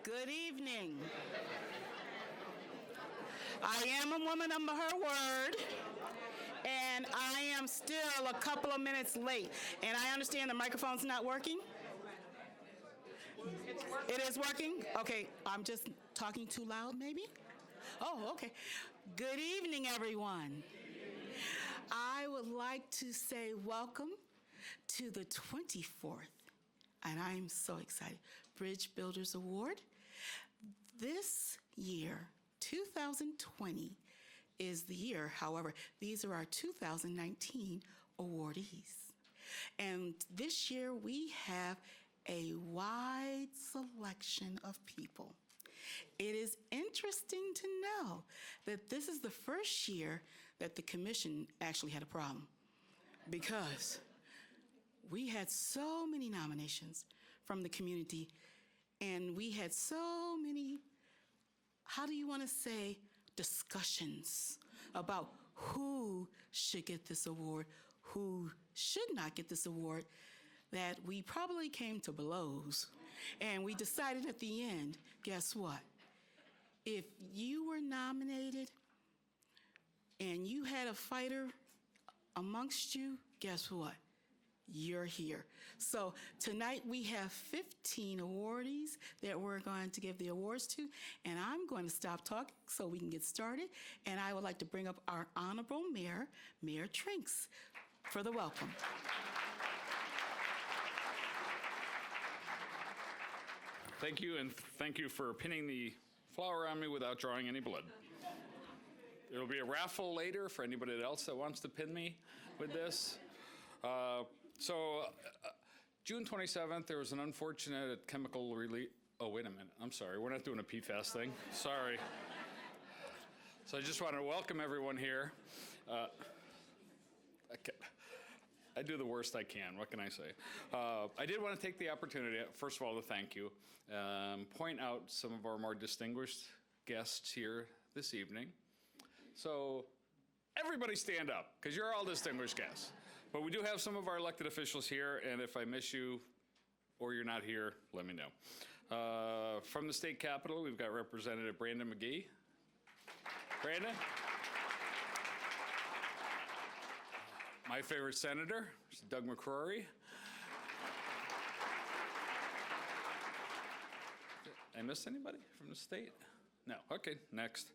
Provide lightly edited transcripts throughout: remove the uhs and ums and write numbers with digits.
Good evening. I am a woman of her word, and I am still a couple of minutes late. And I understand the microphone's not working? It is working? Okay, I'm just talking too loud, maybe? Oh, okay. Good evening, everyone. I would like to say welcome to the 24th, and I'm so excited, Bridge Builders Award. This year, 2020, is the year. However, these are our 2019 awardees. And this year, we have a wide selection of people. It is interesting to know that this is the first year that the commission actually had a problem, because we had so many nominations from the community, and we had so many, how do you want to say, discussions about who should get this award, who should not get this award, that we probably came to blows. And we decided at the end, guess what? If you were nominated and you had a fighter amongst you, guess what? You're here. So tonight we have 15 awardees that we're going to give the awards to, and I'm going to stop talking so we can get started. And I would like to bring up our honorable mayor, Mayor Trinks, for the welcome. Thank you, and thank you for pinning the flower on me without drawing any blood. There will be a raffle later for anybody else that wants to pin me with this. June 27th, there was an unfortunate chemical release. Oh, wait a minute. I'm sorry. We're not doing a PFAS thing. Sorry. So I just want to welcome everyone here. I do the worst I can. What can I say? I did want to take the opportunity, first of all, to thank you, point out some of our more distinguished guests here this evening. So everybody stand up, because you're all distinguished guests. But we do have some of our elected officials here, and if I miss you or you're not here, let me know. From the state capitol, we've got Representative Brandon McGee. Brandon? My favorite senator, Doug McCrory. I missed anybody from the state? No. Okay, next.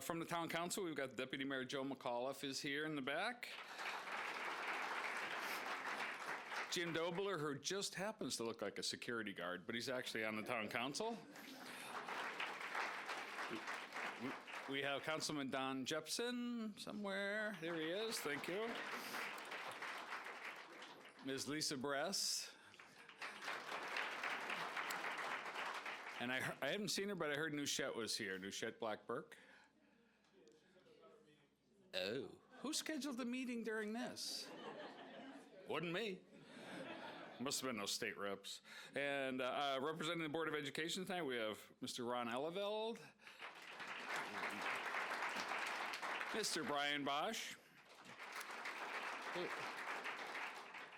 From the town council, we've got Deputy Mayor Joe McAuliffe is here in the back. Jim Dobler, who just happens to look like a security guard, but he's actually on the town council. We have Councilman Don Jepson somewhere. There he is. Thank you. Ms. Lisa Bress. And I haven't seen her, but I heard Nouchette was here. Nouchette Black-Burke. Oh, who scheduled the meeting during this? Wasn't me. Must have been those state reps. And representing the Board of Education tonight, we have Mr. Ron Eleveld, Mr. Brian Bosch,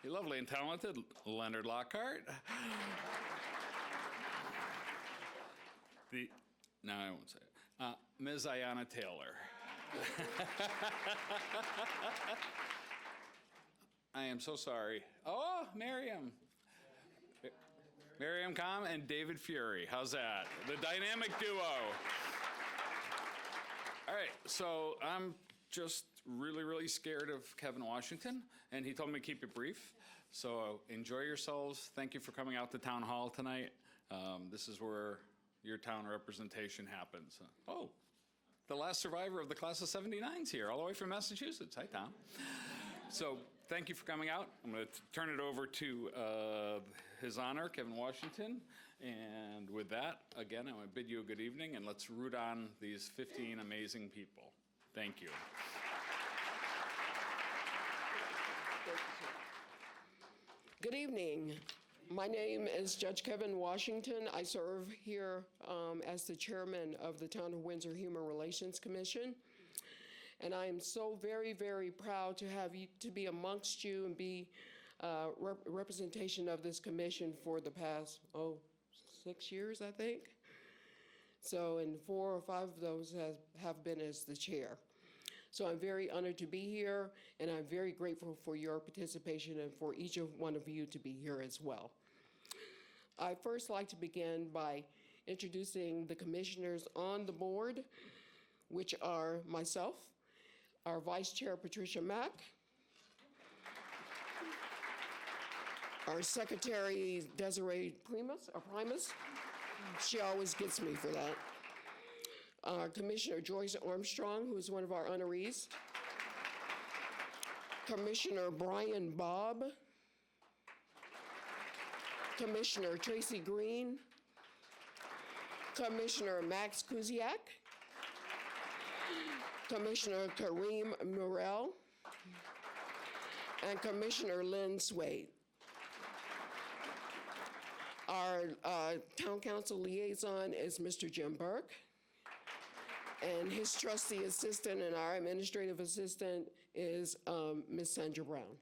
the lovely and talented Leonard Lockhart, no, I won't say it, Ms. Ayanna Taylor. I am so sorry. Oh, Miriam. Miriam Com and David Fury. How's that? The dynamic duo. All right, so I'm just really, really scared of Kevin Washington, and he told me to keep it brief. So enjoy yourselves. Thank you for coming out to Town Hall tonight. This is where your town representation happens. Oh, the last survivor of the class of 79's here, all the way from Massachusetts. Hi, Tom. So thank you for coming out. I'm going to turn it over to His Honor, Kevin Washington. And with that, again, I want to bid you a good evening, and let's root on these 15 amazing people. Thank you. Good evening. My name is Judge Kevin Washington. I serve here as the chairman of the Town of Windsor Human Relations Commission. And I am so very, very proud to have you, to be amongst you and be representation of this commission for the past, 6 years, I think. So, and 4 or 5 of those have been as the chair. So I'm very honored to be here, and I'm very grateful for your participation and for each one of you to be here as well. I'd first like to begin by introducing the commissioners on the board, which are myself, our Vice Chair Patricia Mack, our Secretary Desiree Primus. She always gets me for that. Commissioner Joyce Armstrong, who is one of our honorees. Commissioner Brian Bobb. Commissioner Tracy Green. Commissioner Max Kuziak. Commissioner Kareem Murrell. And Commissioner Lynn Swade. Our town council liaison is Mr. Jim Burke, and his trustee assistant and our administrative assistant is Ms. Sandra Brown.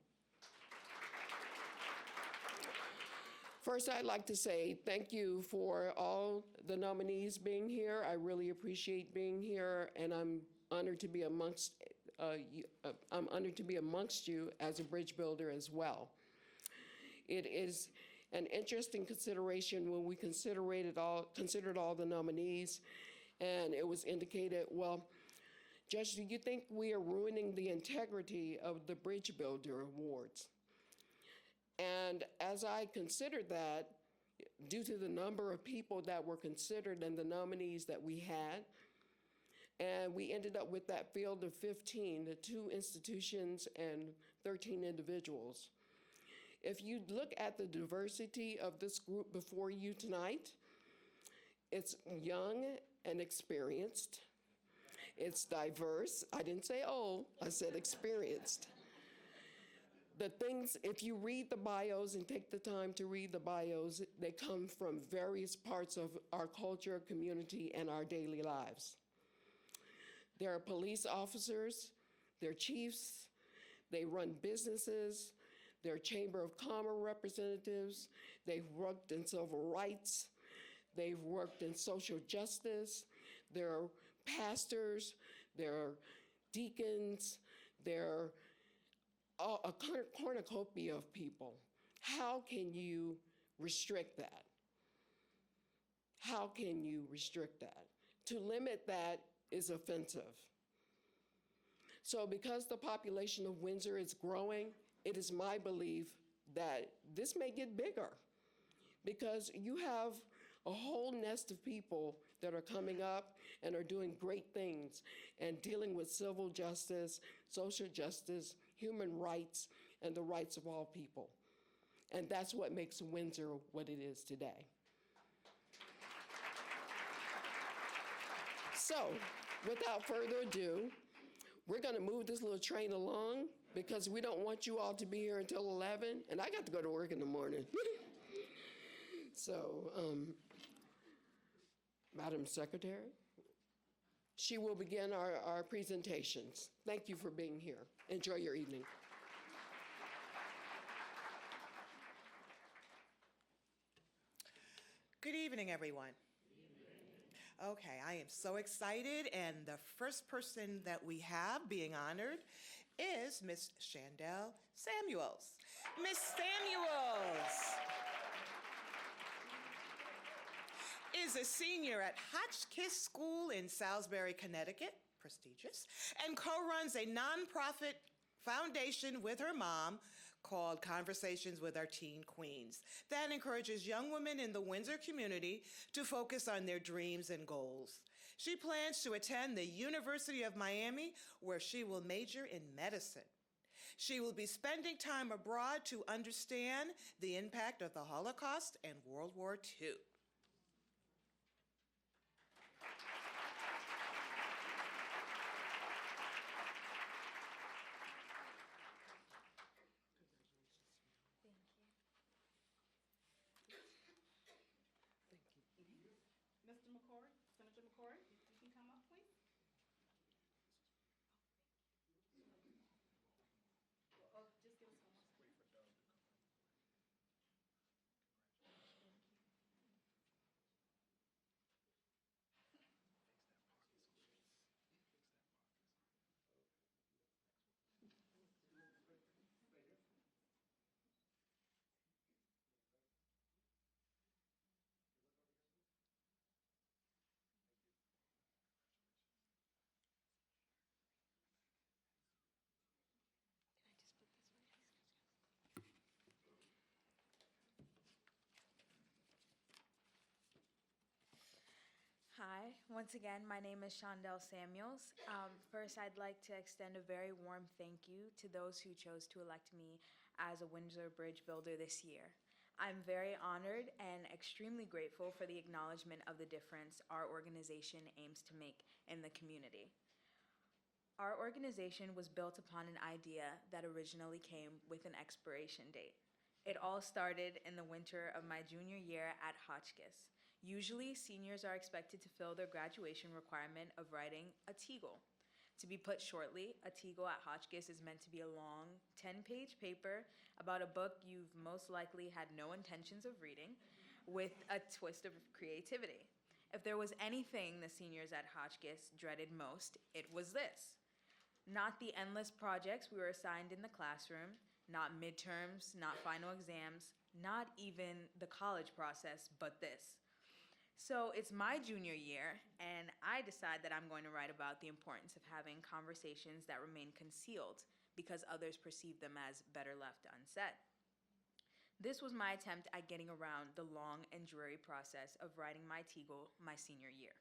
First, I'd like to say thank you for all the nominees being here. I really appreciate being here, and I'm honored to be amongst you as a bridge builder as well. It is an interesting consideration when we considered all the nominees, and it was indicated, well, Judge, do you think we are ruining the integrity of the Bridge Builder Awards? And as I considered that, due to the number of people that were considered and the nominees that we had, and we ended up with that field of 15, the 2 institutions and 13 individuals. If you look at the diversity of this group before you tonight, it's young and experienced. It's diverse. I didn't say old, I said experienced. The things, if you read the bios and take the time to read the bios, they come from various parts of our culture, community, and our daily lives. There are police officers, they're chiefs, they run businesses, they're Chamber of Commerce representatives, they've worked in civil rights, they've worked in social justice, they're pastors, they're deacons, they're a cornucopia of people. How can you restrict that? How can you restrict that? To limit that is offensive. So because the population of Windsor is growing, it is my belief that this may get bigger because you have a whole nest of people that are coming up and are doing great things and dealing with civil justice, social justice, human rights, and the rights of all people. And that's what makes Windsor what it is today. So, without further ado, we're going to move this little train along because we don't want you all to be here until 11, and I got to go to work in the morning. So, Madam Secretary, she will begin our presentations. Thank you for being here. Enjoy your evening. Good evening, everyone. Okay, I am so excited, and the first person that we have being honored is Miss Chandel Samuels. Miss Samuels is a senior at Hotchkiss School in Salisbury, Connecticut, prestigious, and co-runs a nonprofit foundation with her mom called Conversations with Our Teen Queens that encourages young women in the Windsor community to focus on their dreams and goals. She plans to attend the University of Miami, where she will major in medicine. She will be spending time abroad to understand the impact of the Holocaust and World War II. Mr. McCoy, Senator McCoy, you can come up, please. Oh, just give us 1 more second. Wait for Doug to come in. Hi, once again, my name is Chandel Samuels. First, I'd like to extend a very warm thank you to those who chose to elect me as a Windsor Bridge Builder this year. I'm very honored and extremely grateful for the acknowledgement of the difference our organization aims to make in the community. Our organization was built upon an idea that originally came with an expiration date. It all started in the winter of my junior year at Hotchkiss. Usually, seniors are expected to fill their graduation requirement of writing a TEAGL. To be put shortly, a TEAGL at Hotchkiss is meant to be a long, 10-page paper about a book you've most likely had no intentions of reading, with a twist of creativity. If there was anything the seniors at Hotchkiss dreaded most, it was this. Not the endless projects we were assigned in the classroom, not midterms, not final exams, not even the college process, but this. So it's my junior year, and I decide that I'm going to write about the importance of having conversations that remain concealed because others perceive them as better left unsaid. This was my attempt at getting around the long and dreary process of writing my TEAGL my senior year.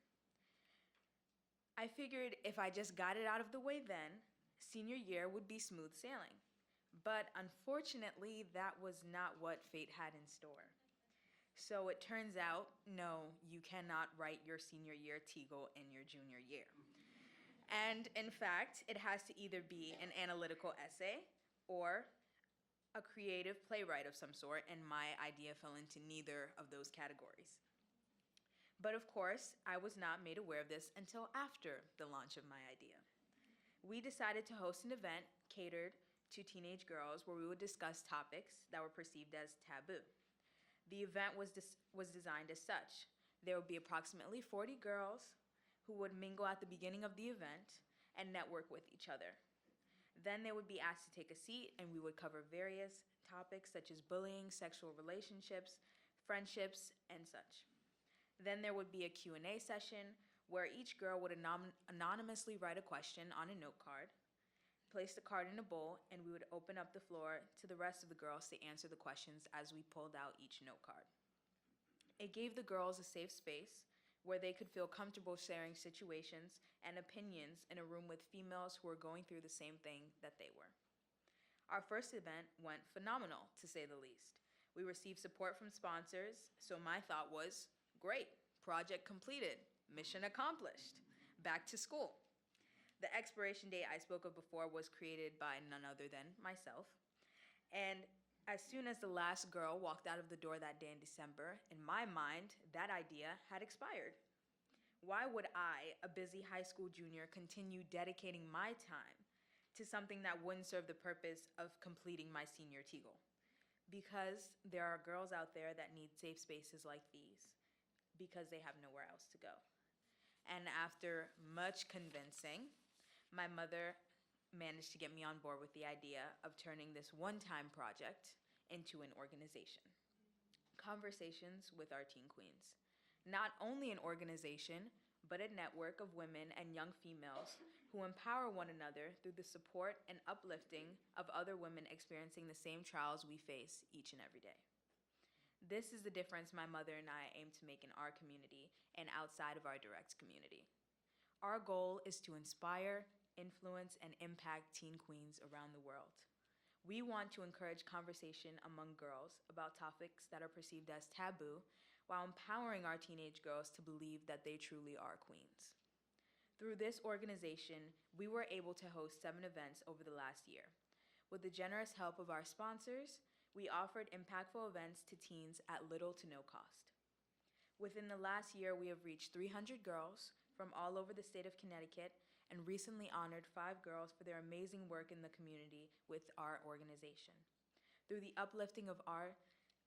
I figured if I just got it out of the way then, senior year would be smooth sailing. But unfortunately, that was not what fate had in store. So it turns out, no, you cannot write your senior year TEAGL in your junior year. And in fact, it has to either be an analytical essay or a creative playwright of some sort, and my idea fell into neither of those categories. But of course, I was not made aware of this until after the launch of my idea. We decided to host an event catered to teenage girls where we would discuss topics that were perceived as taboo. The event was designed as such. There would be approximately 40 girls who would mingle at the beginning of the event and network with each other. Then they would be asked to take a seat, and we would cover various topics such as bullying, sexual relationships, friendships, and such. Then there would be a Q&A session where each girl would anonymously write a question on a note card. place the card in a bowl, and we would open up the floor to the rest of the girls to answer the questions as we pulled out each note card. It gave the girls a safe space where they could feel comfortable sharing situations and opinions in a room with females who were going through the same thing that they were. Our first event went phenomenal, to say the least. We received support from sponsors, so my thought was, great, project completed, mission accomplished, back to school. The expiration date I spoke of before was created by none other than myself. And as soon as the last girl walked out of the door that day in December, in my mind, that idea had expired. Why would I, a busy high school junior, continue dedicating my time to something that wouldn't serve the purpose of completing my senior TEGL? Because there are girls out there that need safe spaces like these because they have nowhere else to go. And after much convincing, my mother managed to get me on board with the idea of turning this one-time project into an organization. Conversations with our teen queens. Not only an organization, but a network of women and young females who empower one another through the support and uplifting of other women experiencing the same trials we face each and every day. This is the difference my mother and I aim to make in our community and outside of our direct community. Our goal is to inspire, influence, and impact teen queens around the world. We want to encourage conversation among girls about topics that are perceived as taboo while empowering our teenage girls to believe that they truly are queens. Through this organization, we were able to host 7 events over the last year. With the generous help of our sponsors, we offered impactful events to teens at little to no cost. Within the last year, we have reached 300 girls from all over the state of Connecticut and recently honored 5 girls for their amazing work in the community with our organization. Through the uplifting of our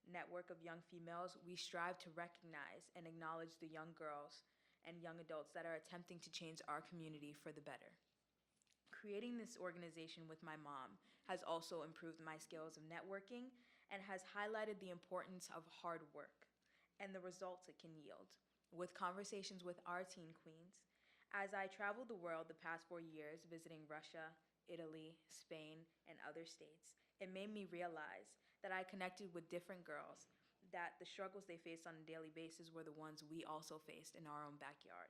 network of young females, we strive to recognize and acknowledge the young girls and young adults that are attempting to change our community for the better. Creating this organization with my mom has also improved my skills of networking and has highlighted the importance of hard work and the results it can yield. With conversations with our teen queens, as I traveled the world the past 4 years visiting Russia, Italy, Spain, and other states, it made me realize that I connected with different girls, that the struggles they faced on a daily basis were the ones we also faced in our own backyard.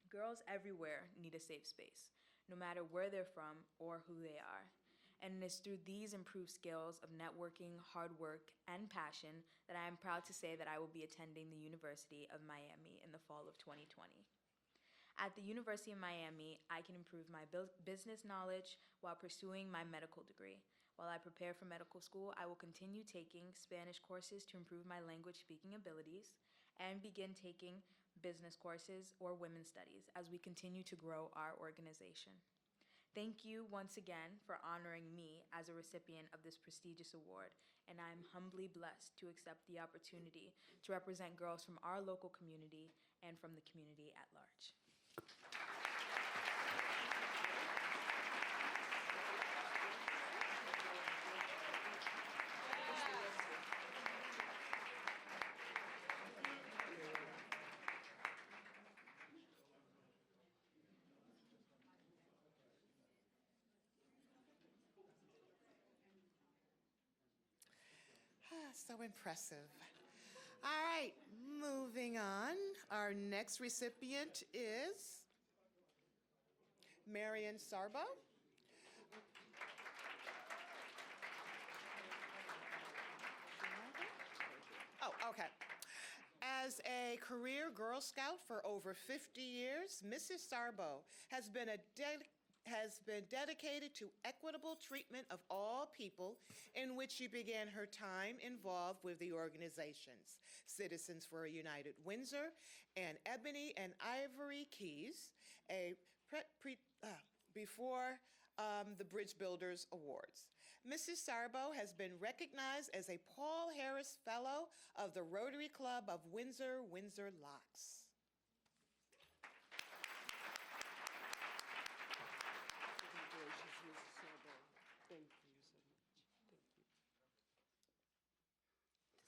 Girls everywhere need a safe space, no matter where they're from or who they are. And it is through these improved skills of networking, hard work, and passion that I am proud to say that I will be attending the University of Miami in the fall of 2020. At the University of Miami, I can improve my business knowledge while pursuing my medical degree. While I prepare for medical school, I will continue taking Spanish courses to improve my language speaking abilities and begin taking business courses or women's studies as we continue to grow our organization. Thank you once again for honoring me as a recipient of this prestigious award, and I am humbly blessed to accept the opportunity to represent girls from our local community and from the community at large. So impressive. All right, moving on. Our next recipient is Marion Sarbo. Oh, okay. As a career Girl Scout for over 50 years, Mrs. Sarbo has been dedicated to equitable treatment of all people, in which she began her time involved with the organizations Citizens for a United Windsor and Ebony and Ivory Keys, before the Bridge Builders Awards. Mrs. Sarbo has been recognized as a Paul Harris Fellow of the Rotary Club of Windsor, Windsor Locks. Thank you so much. Thank you.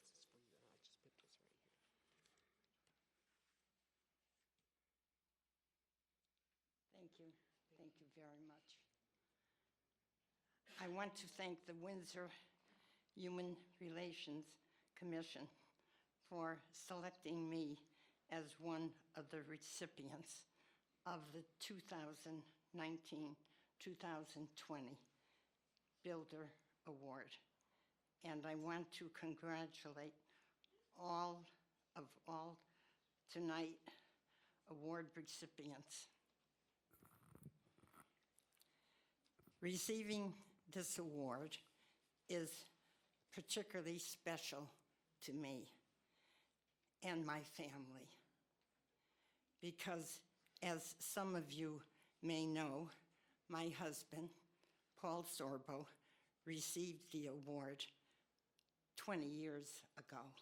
This is for you, and I'll just put this right here. Thank you. Thank you very much. I want to thank the Windsor Human Relations Commission for selecting me as one of the recipients of the 2019-2020 Builder Award. And I want to congratulate all tonight award recipients. Receiving this award is particularly special to me and my family because, as some of you may know, my husband, Paul Sorbo, received the award 20 years ago.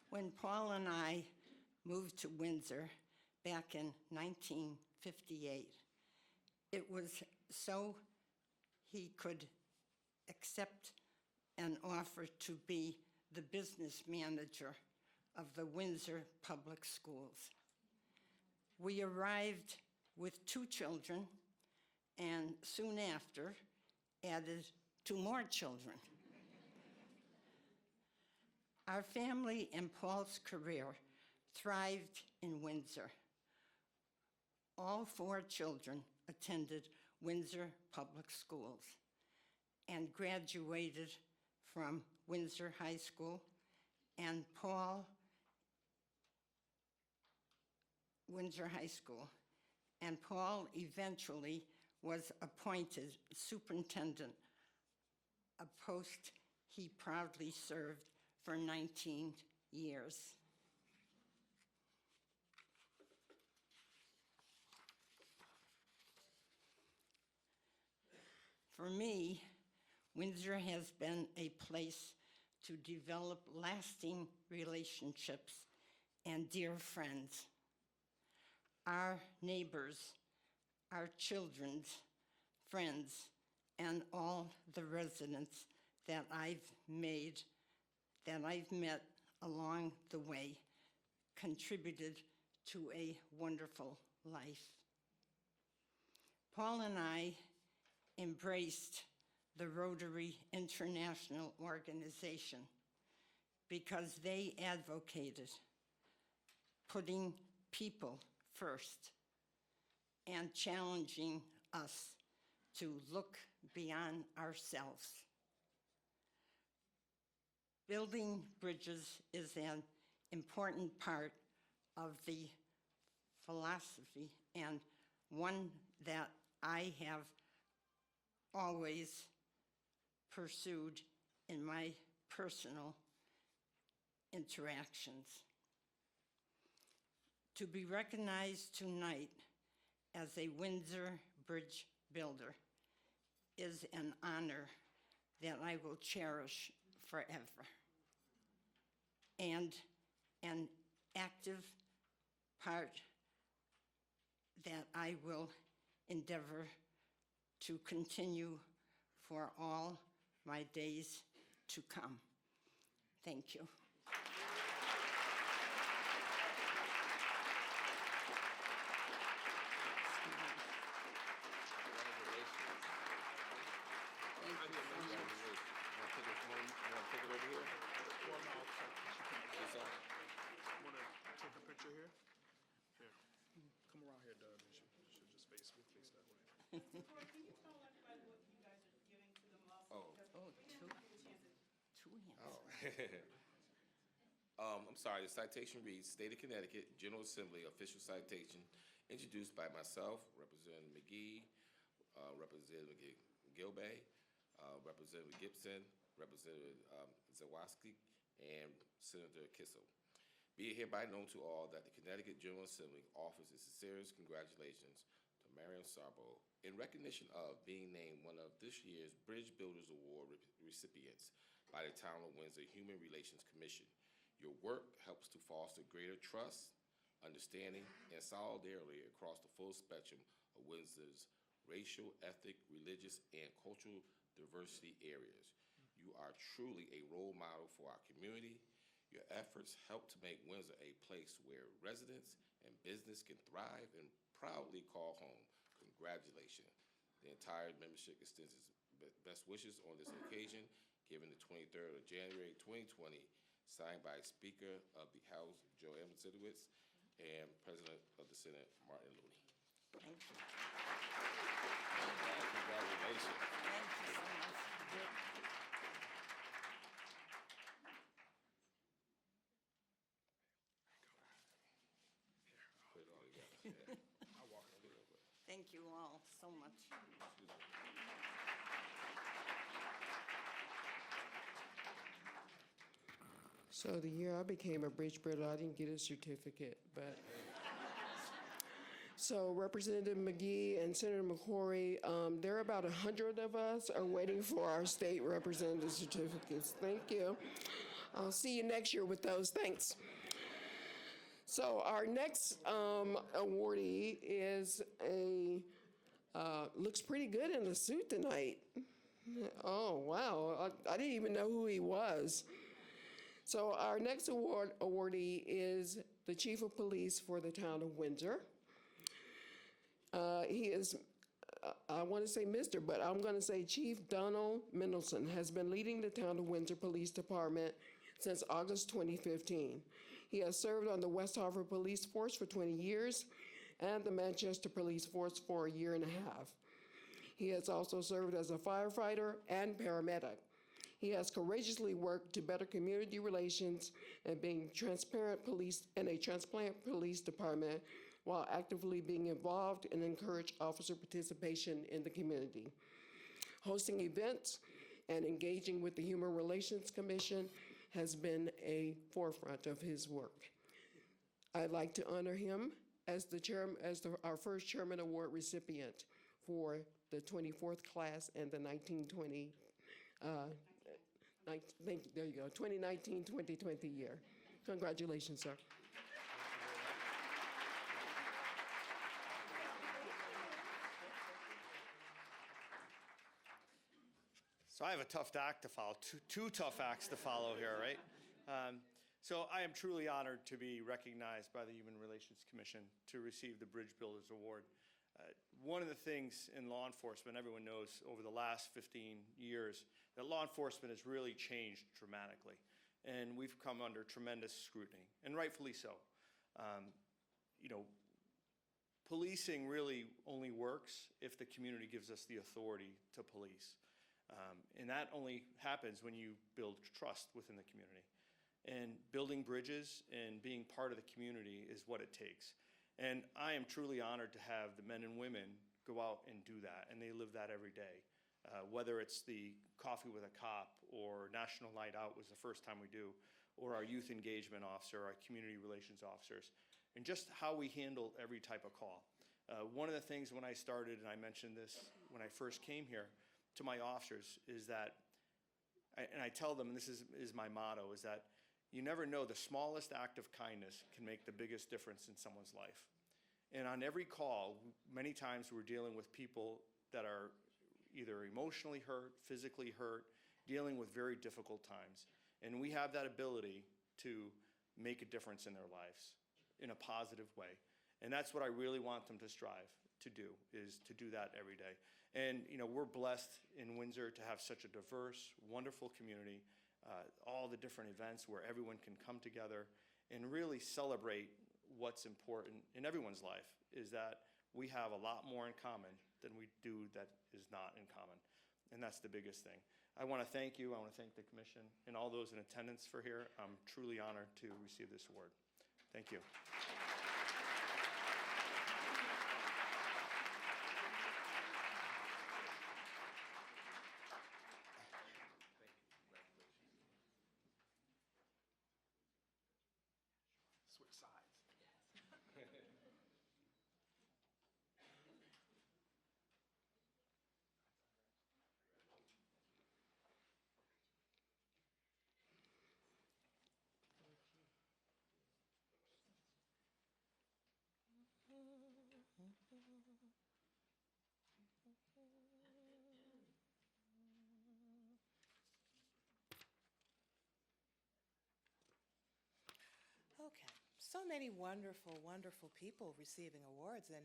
When Paul and I moved to Windsor back in 1958, it was so he could accept an offer to be the business manager of the Windsor Public Schools. We arrived with 2 children and soon after added 2 more children. Our family and Paul's career thrived in Windsor. All 4 children attended Windsor Public Schools and graduated from Windsor High School, and Paul, Windsor High School, and Paul eventually was appointed superintendent, a post he proudly served for 19 years. For me, Windsor has been a place to develop lasting relationships and dear friends. Our neighbors, our children's friends, and all the residents that I've met along the way contributed to a wonderful life. Paul and I embraced the Rotary International Organization because they advocated putting people first and challenging us to look beyond ourselves. Building bridges is an important part of the philosophy and one that I have always pursued in my personal interactions. To be recognized tonight as a Windsor Bridge builder is an honor that I will cherish forever, and an active part that I will endeavor to continue for all my days to come. Thank you. I'm sorry, the citation reads, State of Connecticut, General Assembly, official citation, introduced by myself, Representative McGee, Representative Gilbay, Representative Gibson, Representative Zawadzki, and Senator Kissel. Be it hereby known to all that the Connecticut General Assembly offers its sincerest congratulations to Marion Sarbo in recognition of being named one of this year's Bridge Builders Award recipients by the Town of Windsor Human Relations Commission. Your work helps to foster greater trust, understanding, and solidarity across the full spectrum of Windsor's racial, ethnic, religious, and cultural diversity areas. You are truly a role model for our community. Your efforts help to make Windsor a place where residents and business can thrive and proudly call home. Congratulations. The entire membership extends its best wishes on this occasion, given the 23rd of January 2020, signed by Speaker of the House, Joe M. Sidowitz, and President of the Senate, Martin Looney. Thank you. Congratulations. Thank you so much. Put it all together. Yeah. I'll walk over real quick. Thank you all so much. So the year I became a bridge builder, I didn't get a certificate, but. So Representative McGee and Senator McCrory, there are about 100 of us are waiting for our state representative certificates. Thank you. I'll see you next year with those. Thanks. So our next awardee is looks pretty good in the suit tonight. Oh, wow. I didn't even know who he was. So our next awardee is the Chief of Police for the town of Windsor. He is, I want to say Mr., but I'm going to say Chief Donald Mendelson has been leading the town of Windsor Police Department since August 2015. He has served on the West Hartford Police Force for 20 years and the Manchester Police Force for a year and a half. He has also served as a firefighter and paramedic. He has courageously worked to better community relations and being transparent police in a transparent police department while actively being involved and encourage officer participation in the community. Hosting events and engaging with the Human Relations Commission has been a forefront of his work. I'd like to honor him as our first Chairman Award recipient for the 24th class and the 1920 there you go, 2019-2020 year. Congratulations, sir. So I have a tough act to follow, two tough acts to follow here, right? So I am truly honored to be recognized by the Human Relations Commission to receive the Bridge Builders Award. One of the things in law enforcement, everyone knows over the last 15 years, that law enforcement has really changed dramatically. And we've come under tremendous scrutiny, and rightfully so. Policing really only works if the community gives us the authority to police. And that only happens when you build trust within the community. And building bridges and being part of the community is what it takes. And I am truly honored to have the men and women go out and do that, and they live that every day. Whether it's the Coffee with a Cop or National Night Out was the first time we do, or our youth engagement officer, our community relations officers, and just how we handle every type of call. One of the things when I started, and I mentioned this when I first came here to my officers, is that, and I tell them, and this is my motto, is that you never know, the smallest act of kindness can make the biggest difference in someone's life. And on every call, many times we're dealing with people that are either emotionally hurt, physically hurt, dealing with very difficult times. And we have that ability to make a difference in their lives in a positive way. And that's what I really want them to strive to do, is to do that every day. And we're blessed in Windsor to have such a diverse, wonderful community, all the different events where everyone can come together and really celebrate what's important in everyone's life, is that we have a lot more in common than we do that is not in common. And that's the biggest thing. I want to thank you. I want to thank the commission and all those in attendance for here. I'm truly honored to receive this award. Thank you. Switch sides. so many wonderful, wonderful people receiving awards. And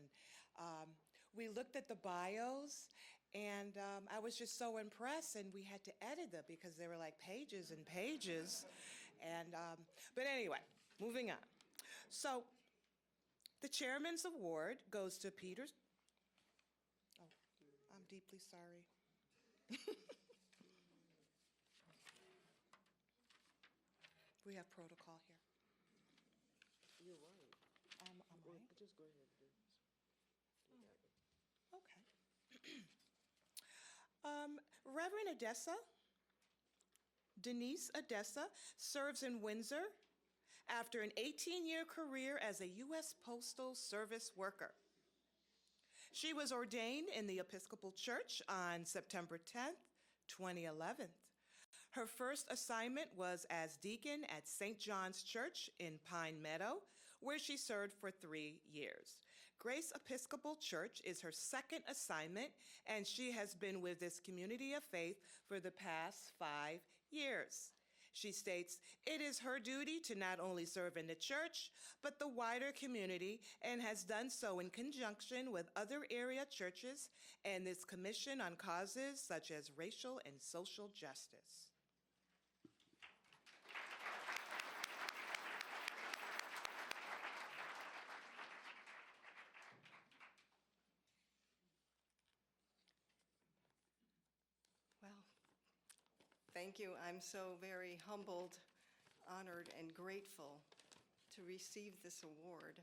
we looked at the bios, and I was just so impressed, and we had to edit them because they were like pages and pages. And, but anyway, moving on. So the Chairman's Award goes to Peter. Oh, I'm deeply sorry. We have protocol here. You're right. I'm right. Just go ahead. Okay. Reverend Odessa, Denise Odessa, serves in Windsor after an 18-year career as a U.S. Postal Service worker. She was ordained in the Episcopal Church on September 10th, 2011. Her first assignment was as deacon at St. John's Church in Pine Meadow, where she served for 3 years. Grace Episcopal Church is her second assignment, and she has been with this community of faith for the past 5 years. She states, it is her duty to not only serve in the church, but the wider community, and has done so in conjunction with other area churches and this commission on causes such as racial and social justice. Well, thank you. I'm so very humbled, honored, and grateful to receive this award.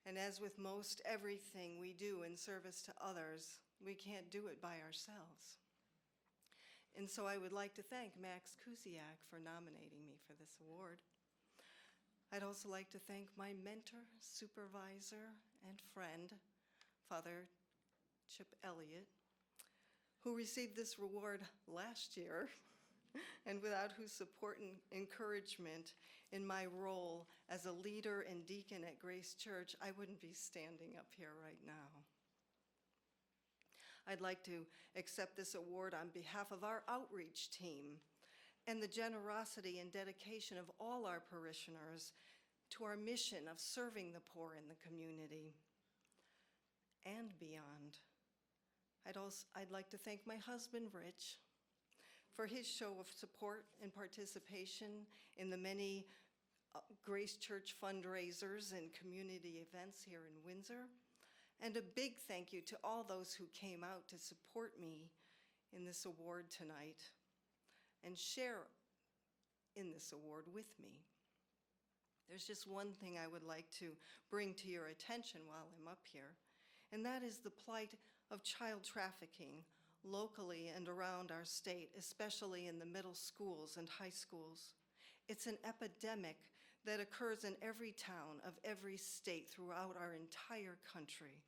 And as with most everything we do in service to others, we can't do it by ourselves. And so I would like to thank Max Kusiak for nominating me for this award. I'd also like to thank my mentor, supervisor, and friend, Father Chip Elliott, who received this reward last year, and without whose support and encouragement in my role as a leader and deacon at Grace Church, I wouldn't be standing up here right now. I'd like to accept this award on behalf of our outreach team and the generosity and dedication of all our parishioners to our mission of serving the poor in the community and beyond. I'd like to thank my husband, Rich, for his show of support and participation in the many Grace Church fundraisers and community events here in Windsor. And a big thank you to all those who came out to support me in this award tonight and share in this award with me. There's just one thing I would like to bring to your attention while I'm up here, and that is the plight of child trafficking locally and around our state, especially in the middle schools and high schools. It's an epidemic that occurs in every town of every state throughout our entire country.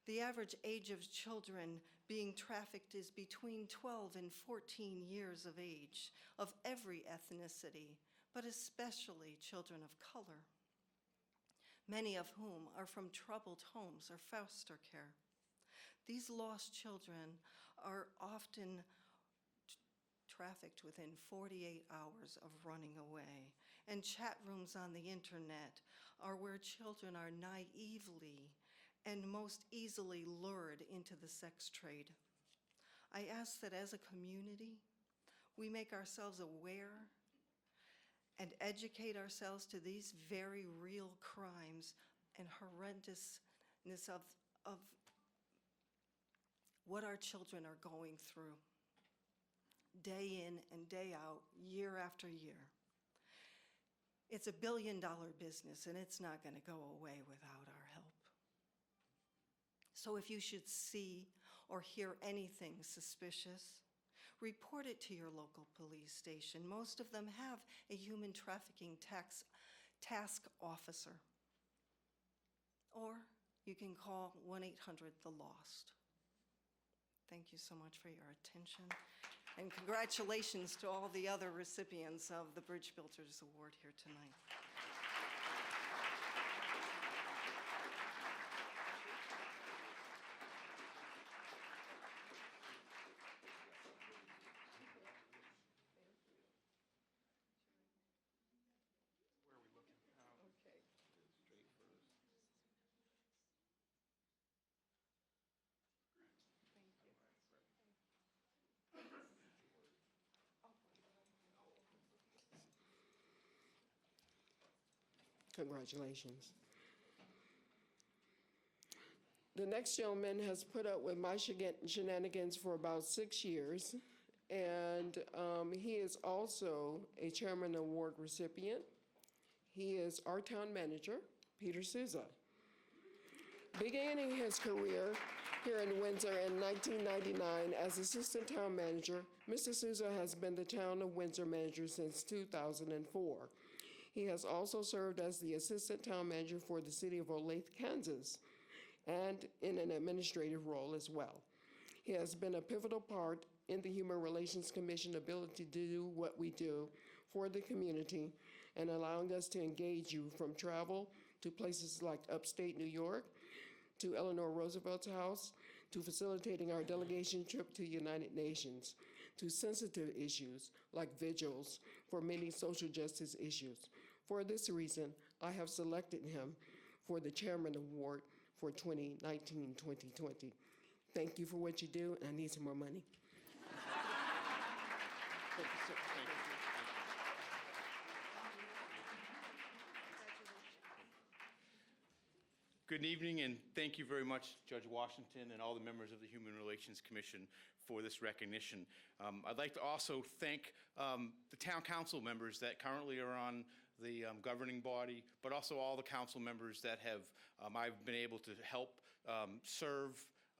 The average age of children being trafficked is between 12 and 14 years of age, of every ethnicity, but especially children of color, many of whom are from troubled homes or foster care. These lost children are often trafficked within 48 hours of running away, and chat rooms on the internet are where children are naively and most easily lured into the sex trade. I ask that as a community, we make ourselves aware and educate ourselves to these very real crimes and horrendousness of what our children are going through day in and day out, year after year. It's a billion-dollar business, and it's not going to go away without our help. So if you should see or hear anything suspicious, report it to your local police station. Most of them have a human trafficking task officer. Or you can call 1-800-THE-LOST. Thank you so much for your attention. And congratulations to all the other recipients of the Bridge Builders Award here tonight. Congratulations. The next gentleman has put up with my shenanigans for about 6 years, and he is also a Chairman Award recipient. He is our town manager, Peter Souza. Beginning his career here in Windsor in 1999 as Assistant Town Manager, Mr. Souza has been the Town of Windsor Manager since 2004. He has also served as the Assistant Town Manager for the City of Olathe, Kansas, and in an administrative role as well. He has been a pivotal part in the Human Relations Commission ability to do what we do for the community and allowing us to engage you from travel to places like upstate New York, to Eleanor Roosevelt's house, to facilitating our delegation trip to United Nations, to sensitive issues like vigils for many social justice issues. For this reason, I have selected him for the Chairman Award for 2019-2020. Thank you for what you do, and I need some more money. Thank you, sir. Good evening, and thank you very much, Judge Washington and all the members of the Human Relations Commission for this recognition. I'd like to also thank the town council members that currently are on the governing body, but also all the council members that have I've been able to help serve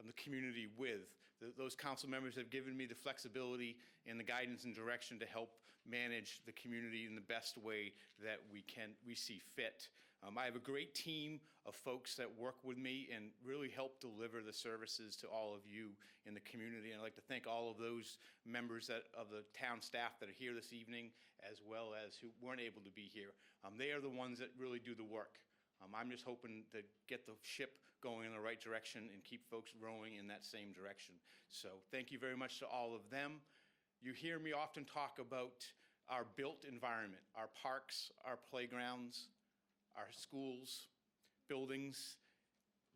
the community with. Those council members have given me the flexibility and the guidance and direction to help manage the community in the best way that we see fit. I have a great team of folks that work with me and really help deliver the services to all of you in the community. And I'd like to thank all of those members of the town staff that are here this evening, as well as who weren't able to be here. They are the ones that really do the work. I'm just hoping to get the ship going in the right direction and keep folks rowing in that same direction. So thank you very much to all of them. You hear me often talk about our built environment, our parks, our playgrounds, our schools, buildings,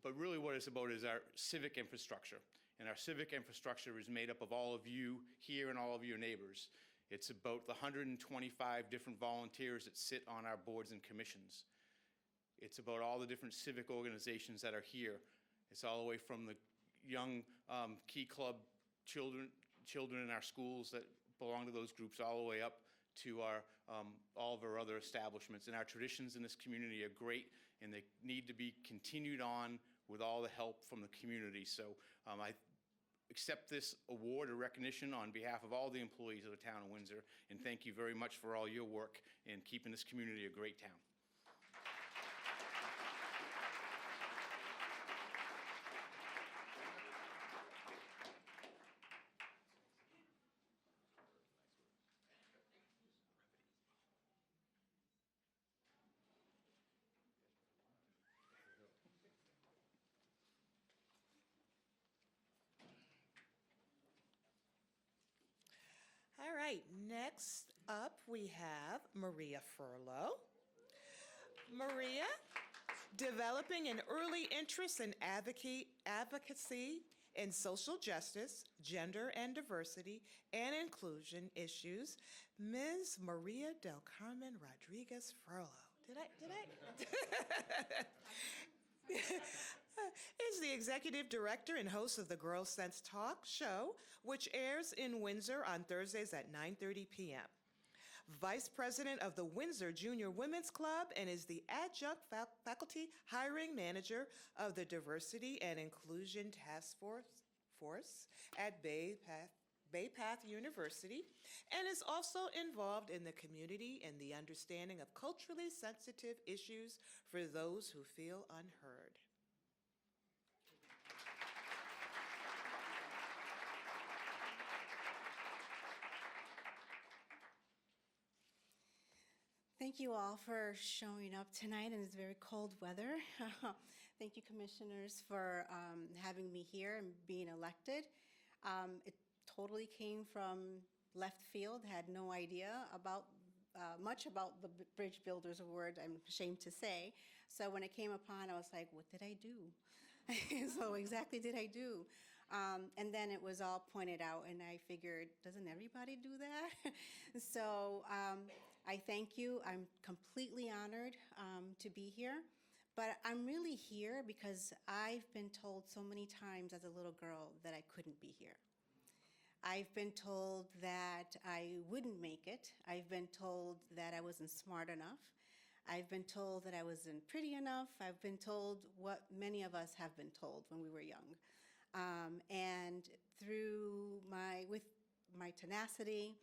but really what it's about is our civic infrastructure. And our civic infrastructure is made up of all of you here and all of your neighbors. It's about the 125 different volunteers that sit on our boards and commissions. It's about all the different civic organizations that are here. It's all the way from the young Key Club children in our schools that belong to those groups, all the way up to all of our other establishments. And our traditions in this community are great, and they need to be continued on with all the help from the community. So I accept this award or recognition on behalf of all the employees of the town of Windsor, and thank you very much for all your work in keeping this community a great town. All right, next up we have Maria Furlow. Maria, developing an early interest in advocacy in social justice, gender and diversity, and inclusion issues, Ms. Maria del Carmen Rodriguez Furlow. Did I? Is the executive director and host of the Girl Sense Talk show, which airs in Windsor on Thursdays at 9:30 p.m. Vice president of the Windsor Junior Women's Club and is the adjunct faculty hiring manager of the Diversity and Inclusion Task Force at Bay Path University, and is also involved in the community and the understanding of culturally sensitive issues for those who feel unheard. Thank you all for showing up tonight in this very cold weather. Thank you, commissioners, for having me here and being elected. It totally came from left field, had no idea about much about the Bridge Builders Award, I'm ashamed to say. So when it came upon, I was like, what did I do? So exactly did I do? And then it was all pointed out, and I figured, doesn't everybody do that? So I thank you. I'm completely honored to be here. But I'm really here because I've been told so many times as a little girl that I couldn't be here. I've been told that I wouldn't make it. I've been told that I wasn't smart enough. I've been told that I wasn't pretty enough. I've been told what many of us have been told when we were young. And with my tenacity,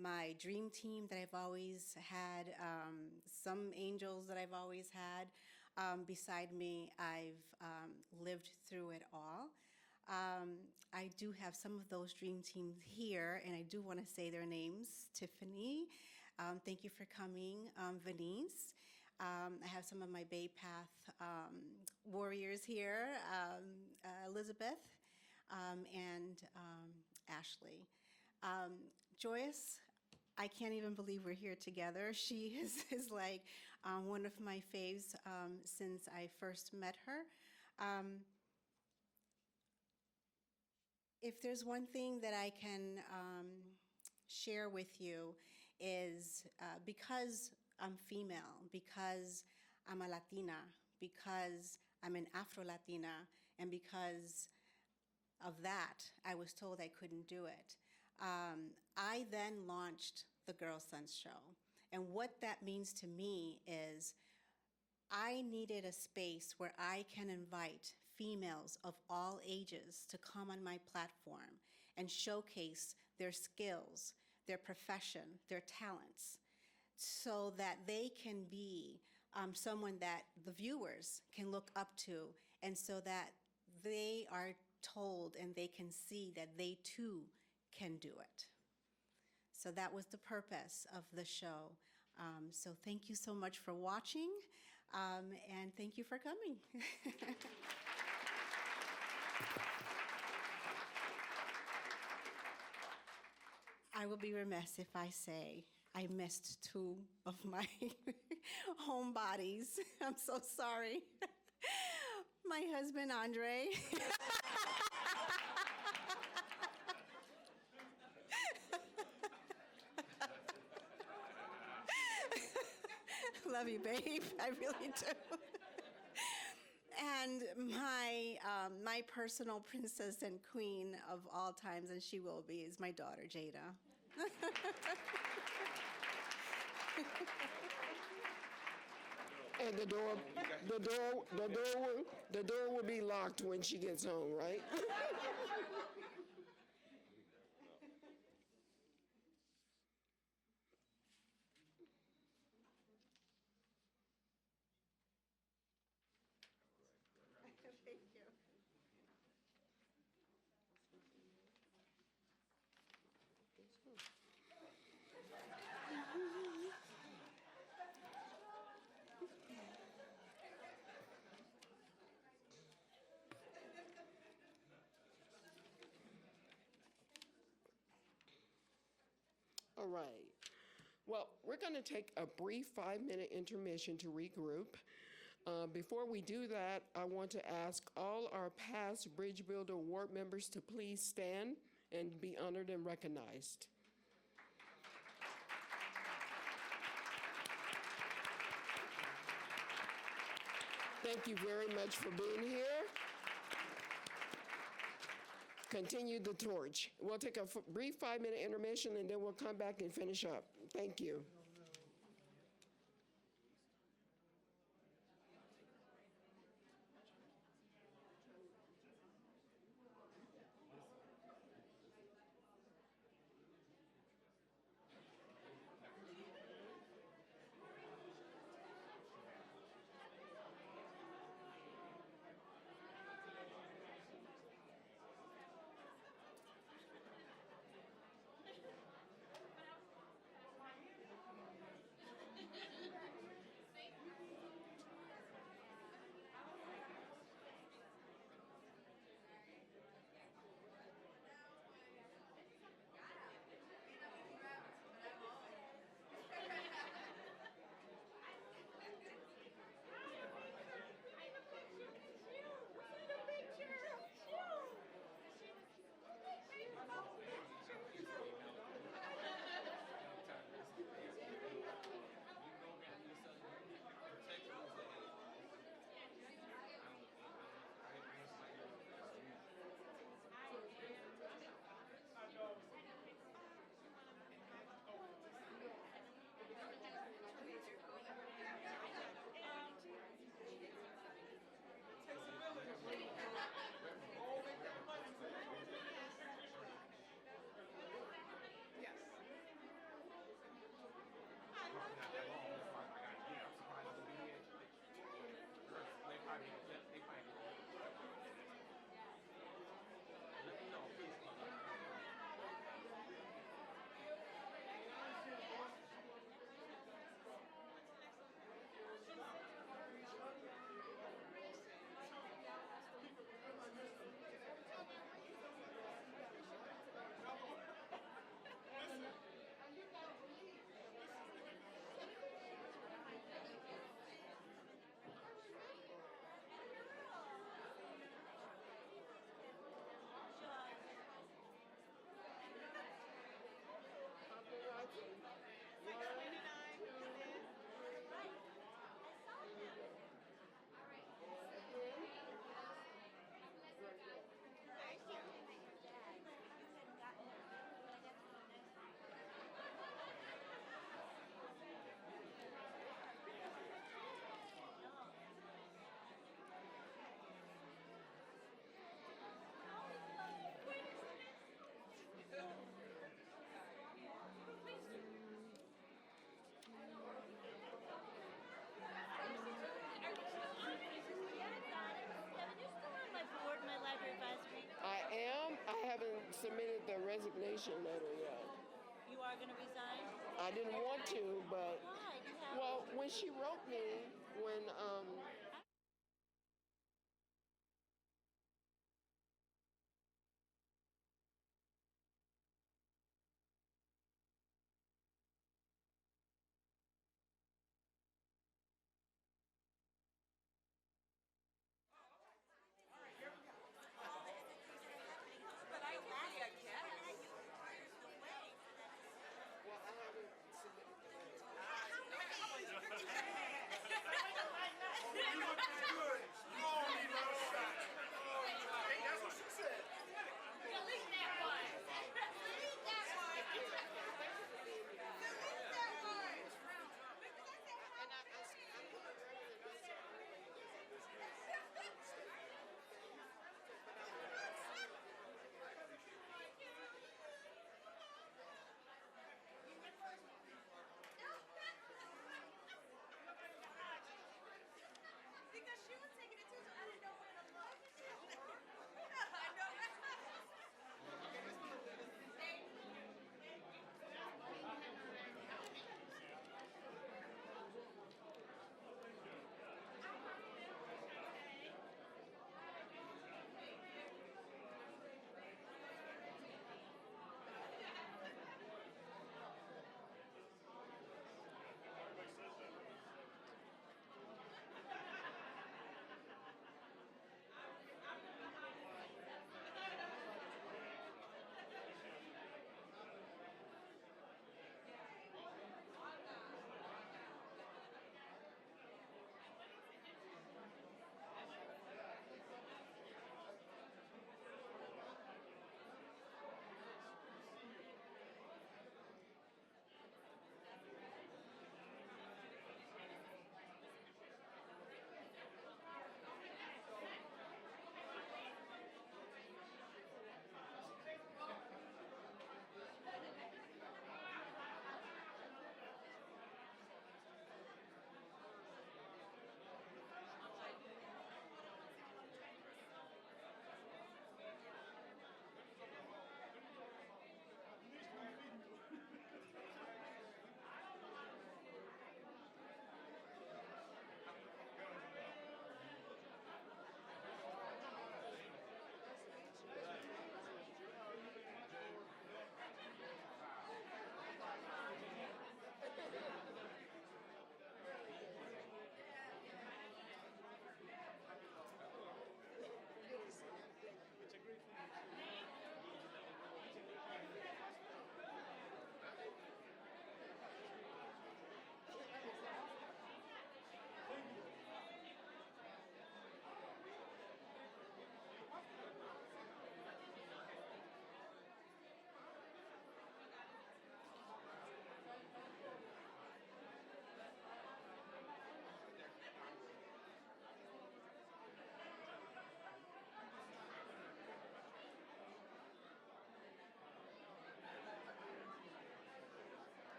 my dream team that I've always had, some angels that I've always had beside me, I've lived through it all. I do have some of those dream teams here, and I do want to say their names. Tiffany, thank you for coming. Venice, I have some of my Bay Path warriors here, Elizabeth, and Ashley. Joyce, I can't even believe we're here together. She is like one of my faves since I first met her. If there's one thing that I can share with you is because I'm female, because I'm a Latina, because I'm an Afro-Latina, and because of that, I was told I couldn't do it. I then launched the Girl Sons Show. And what that means to me is I needed a space where I can invite females of all ages to come on my platform and showcase their skills, their profession, their talents, so that they can be someone that the viewers can look up to, and so that they are told and they can see that they too can do it. So that was the purpose of the show. So thank you so much for watching, and thank you for coming. I will be remiss if I say I missed two of my homebodies. I'm so sorry. My husband, Andre. Love you, babe. I really do. And my personal princess and queen of all times, and she will be, is my daughter, Jada. And the door will be locked when she gets home, right? All right. Well, we're going to take a brief 5-minute intermission to regroup. Before we do that, I want to ask all our past Bridge Builder Award members to please stand and be honored and recognized. Thank you very much for being here. Continue the torch. We'll take a brief 5-minute intermission, and then we'll come back and finish up. Thank you. resignation letter yet. You are going to resign? I didn't want to, but, Why? Do you have? well, when she wrote me, when, well, I haven't submitted the letter.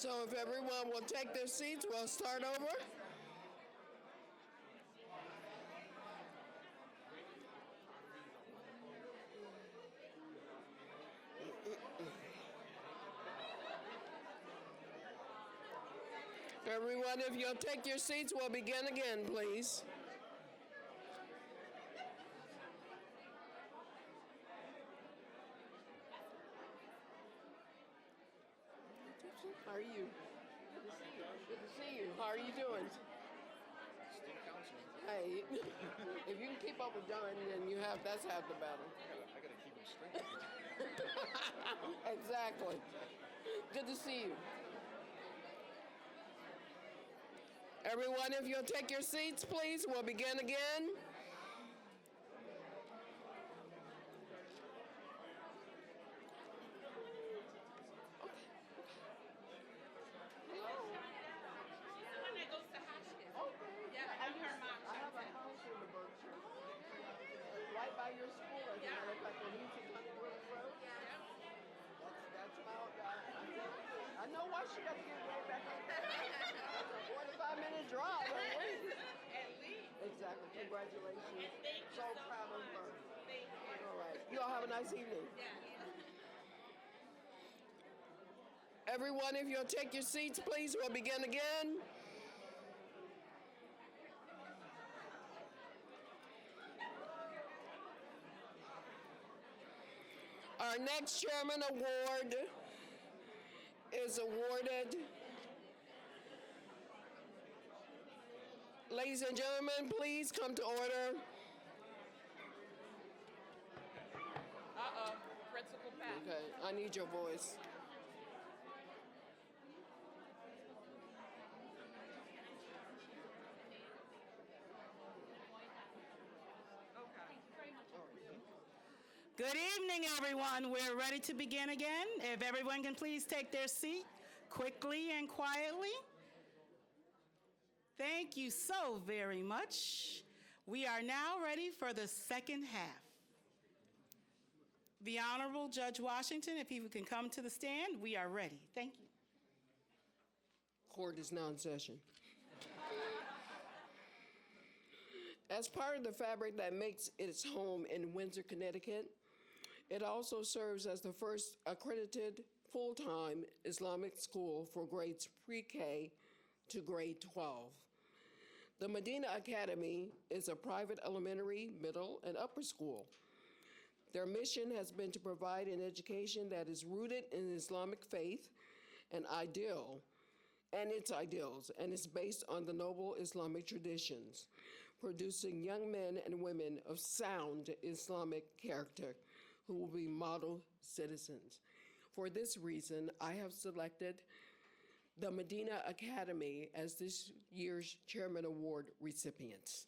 So if everyone will take their seats, we'll start over. Everyone, if you'll take your seats, we'll begin again, please. How are you? Good to see you. Good to see you. How are you doing? Still counseling. Hey, if you can keep up with John, then that's half the battle. I gotta keep him straight. Exactly. Good to see you. Everyone, if you'll take your seats, please, we'll begin again. Right by your school, as a matter of fact, on Easy Honeywood Road. That's I know why she got to get way back up there. That's a 45-minute drive. At least. Exactly. Congratulations. So proud of her. All right. You all have a nice evening. Everyone, if you'll take your seats, please, we'll begin again. Our next Chairman Award is awarded. Ladies and gentlemen, please come to order. Principal Pat. Okay, I need your voice. Good evening, everyone. We're ready to begin again. If everyone can please take their seat quickly and quietly. Thank you so very much. We are now ready for the second half. The Honorable Judge Washington, if he can come to the stand, we are ready. Thank you. Court is now in session. As part of the fabric that makes its home in Windsor, Connecticut, it also serves as the first accredited full-time Islamic school for grades pre-K to grade 12. The Medina Academy is a private elementary, middle, and upper school. Their mission has been to provide an education that is rooted in Islamic faith and its ideals, and is based on the noble Islamic traditions, producing young men and women of sound Islamic character who will be model citizens. For this reason, I have selected the Medina Academy as this year's Chairman Award recipients.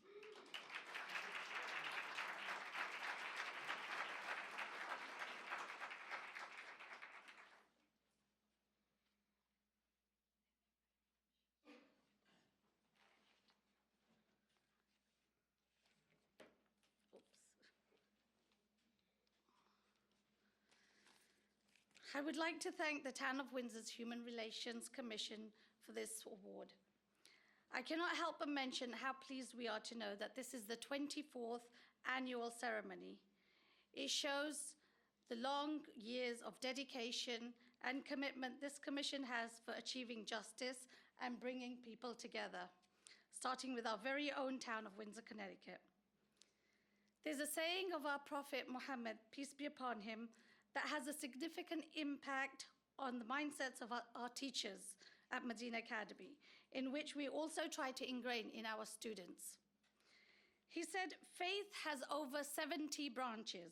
I would like to thank the Town of Windsor's Human Relations Commission for this award. I cannot help but mention how pleased we are to know that this is the 24th annual ceremony. It shows the long years of dedication and commitment this commission has for achieving justice and bringing people together, starting with our very own town of Windsor, Connecticut. There's a saying of our Prophet Muhammad, peace be upon him, that has a significant impact on the mindsets of our teachers at Medina Academy, in which we also try to ingrain in our students. He said, faith has over 70 branches,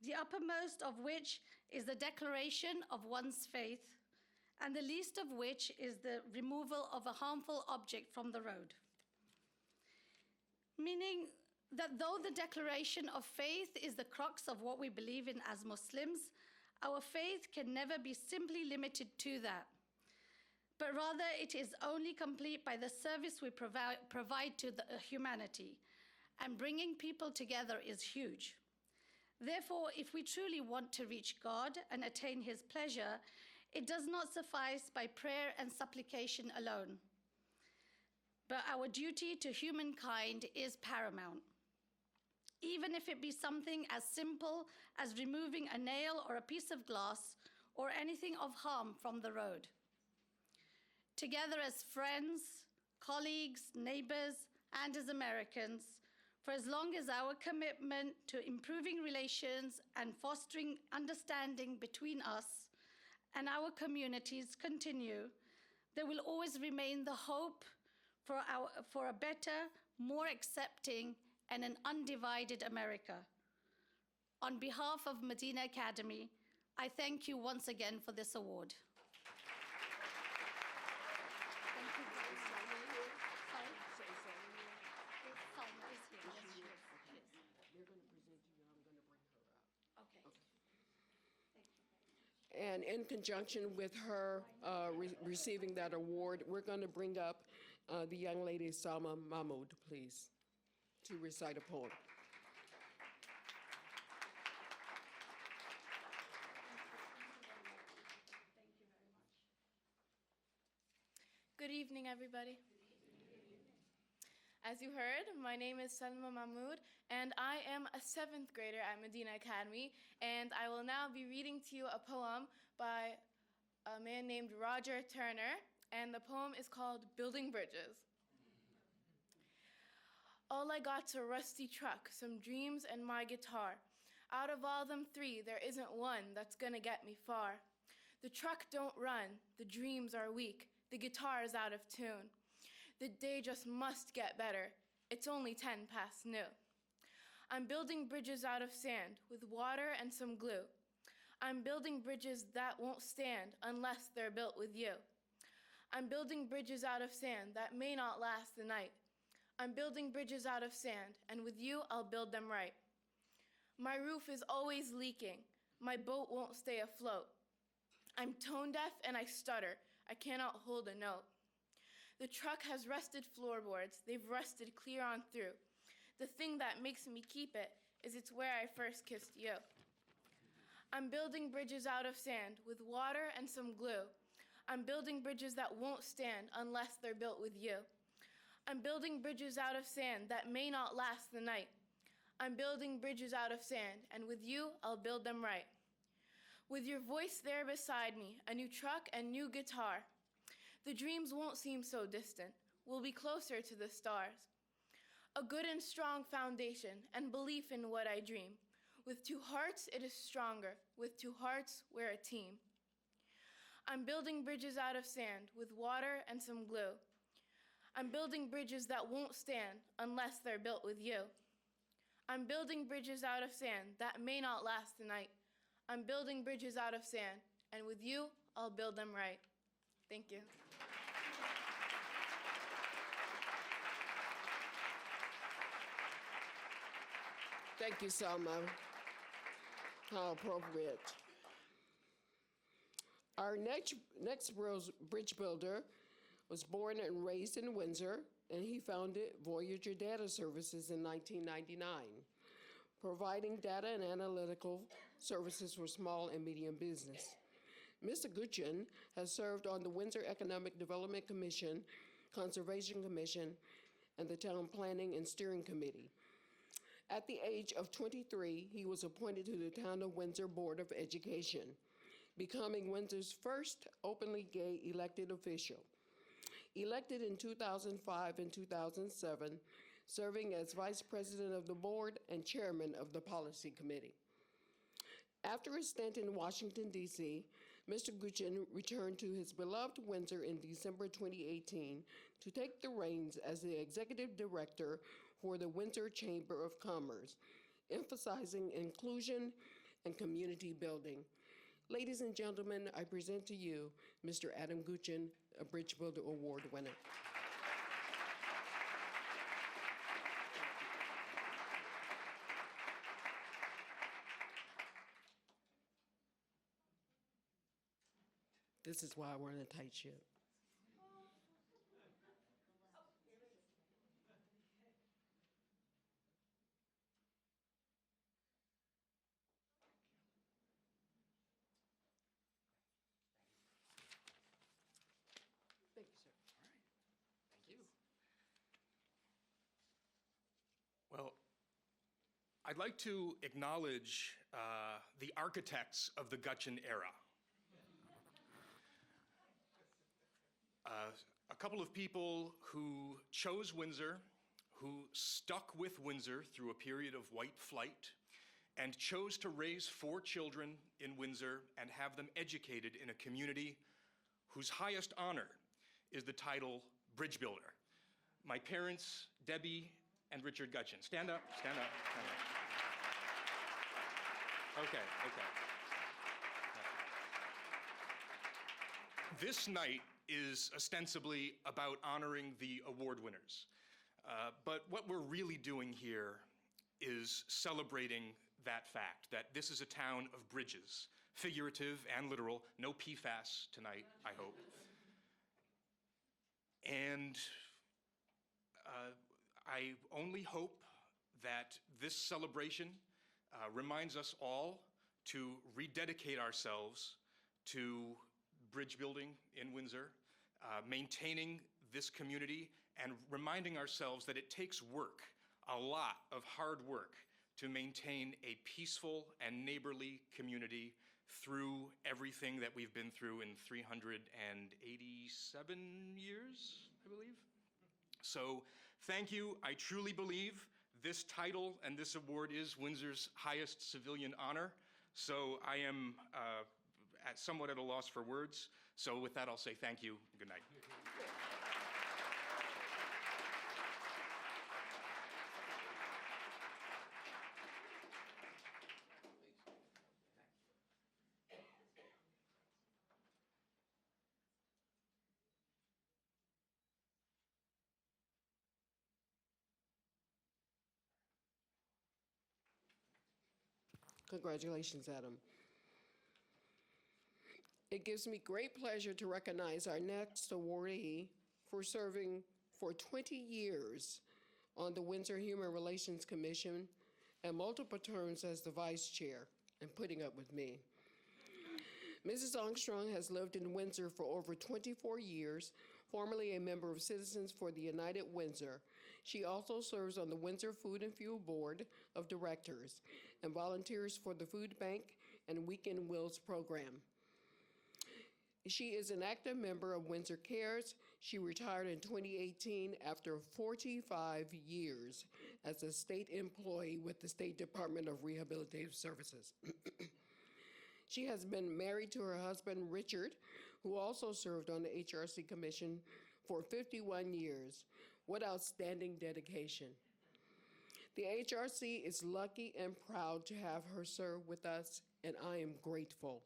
the uppermost of which is the declaration of one's faith, and the least of which is the removal of a harmful object from the road. Meaning that though the declaration of faith is the crux of what we believe in as Muslims, our faith can never be simply limited to that, but rather it is only complete by the service we provide to humanity, and bringing people together is huge. Therefore, if we truly want to reach God and attain His pleasure, It does not suffice by prayer and supplication alone, but our duty to humankind is paramount. Even if it be something as simple as removing a nail or a piece of glass or anything of harm from the road. Together as friends, colleagues, neighbors, and as Americans, for as long as our commitment to improving relations and fostering understanding between us and our communities continue, there will always remain the hope for a better, more accepting, and an undivided America. On behalf of Medina Academy, I thank you once again for this award. And in conjunction with her receiving that award, we're going to bring up the young lady, Salma Mahmood, please, to recite a poem. Good evening, everybody. As you heard, my name is Salma Mahmood, and I am a 7th grader at Medina Academy, and I will now be reading to you a poem by a man named Roger Turner, and the poem is called Building Bridges. All I got's a rusty truck, some dreams, and my guitar. Out of all them 3, there isn't one that's gonna get me far. The truck don't run, the dreams are weak, the guitar is out of tune. The day just must get better, it's only 10 past noon. I'm building bridges out of sand with water and some glue. I'm building bridges that won't stand unless they're built with you. I'm building bridges out of sand that may not last the night. I'm building bridges out of sand, and with you, I'll build them right. My roof is always leaking. My boat won't stay afloat. I'm tone deaf and I stutter. I cannot hold a note. The truck has rusted floorboards. They've rusted clear on through. The thing that makes me keep it is it's where I first kissed you. I'm building bridges out of sand with water and some glue. I'm building bridges that won't stand unless they're built with you. I'm building bridges out of sand that may not last the night. I'm building bridges out of sand, and with you, I'll build them right. With your voice there beside me, a new truck and new guitar. The dreams won't seem so distant. We'll be closer to the stars. A good and strong foundation and belief in what I dream. With 2 hearts, it is stronger. With 2 hearts, we're a team. I'm building bridges out of sand with water and some glue. I'm building bridges that won't stand unless they're built with you. I'm building bridges out of sand that may not last the night. I'm building bridges out of sand, and with you, I'll build them right. Thank you. Thank you, Salma. How appropriate. Our next bridge builder was born and raised in Windsor, and he founded Voyager Data Services in 1999, providing data and analytical services for small and medium business. Mr. Guchin has served on the Windsor Economic Development Commission, Conservation Commission, and the Town Planning and Steering Committee. At the age of 23, he was appointed to the Town of Windsor Board of Education, becoming Windsor's first openly gay elected official. Elected in 2005 and 2007, serving as Vice President of the Board and Chairman of the Policy Committee. After a stint in Washington, D.C., Mr. Guchin returned to his beloved Windsor in December 2018 to take the reins as the Executive Director for the Windsor Chamber of Commerce, emphasizing inclusion and community building. Ladies and gentlemen, I present to you Mr. Adam Guchin, a Bridge Builder Award winner. This is why we're in a tight ship. I'd like to acknowledge the architects of the Gutchen era. A couple of people who chose Windsor, who stuck with Windsor through a period of white flight, and chose to raise 4 children in Windsor and have them educated in a community whose highest honor is the title Bridge Builder. My parents, Debbie and Richard Gutchen. Stand up, stand up, stand up. Okay. This night is ostensibly about honoring the award winners. But what we're really doing here is celebrating that fact, that this is a town of bridges, figurative and literal, no PFAS tonight, I hope. And I only hope that this celebration reminds us all to rededicate ourselves to bridge building in Windsor, maintaining this community, and reminding ourselves that it takes work, a lot of hard work, to maintain a peaceful and neighborly community through everything that we've been through in 387 years, I believe. So thank you. I truly believe this title and this award is Windsor's highest civilian honor. So I am somewhat at a loss for words. So with that, I'll say thank you. Good night. Congratulations, Adam. It gives me great pleasure to recognize our next awardee for serving for 20 years on the Windsor Human Relations Commission and multiple terms as the vice chair and putting up with me. Mrs. Armstrong has lived in Windsor for over 24 years, formerly a member of Citizens for the United Windsor. She also serves on the Windsor Food and Fuel Board of Directors and volunteers for the Food Bank and Weekend Wheels program. She is an active member of Windsor Cares. She retired in 2018 after 45 years as a state employee with the State Department of Rehabilitative Services. She has been married to her husband, Richard, who also served on the HRC Commission for 51 years. What outstanding dedication. The HRC is lucky and proud to have her serve with us, and I am grateful.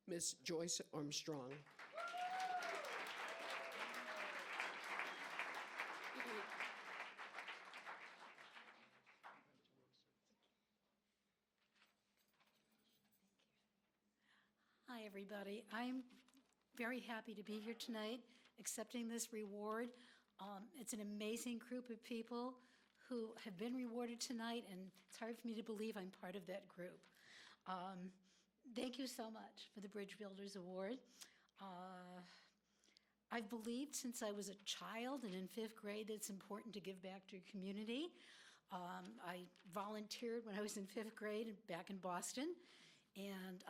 Ms. Joyce Armstrong. Hi, everybody. I'm very happy to be here tonight accepting this reward. It's an amazing group of people who have been rewarded tonight, and it's hard for me to believe I'm part of that group. Thank you so much for the Bridge Builders Award. I've believed since I was a child and in 5th grade that it's important to give back to your community. I volunteered when I was in 5th grade back in Boston, and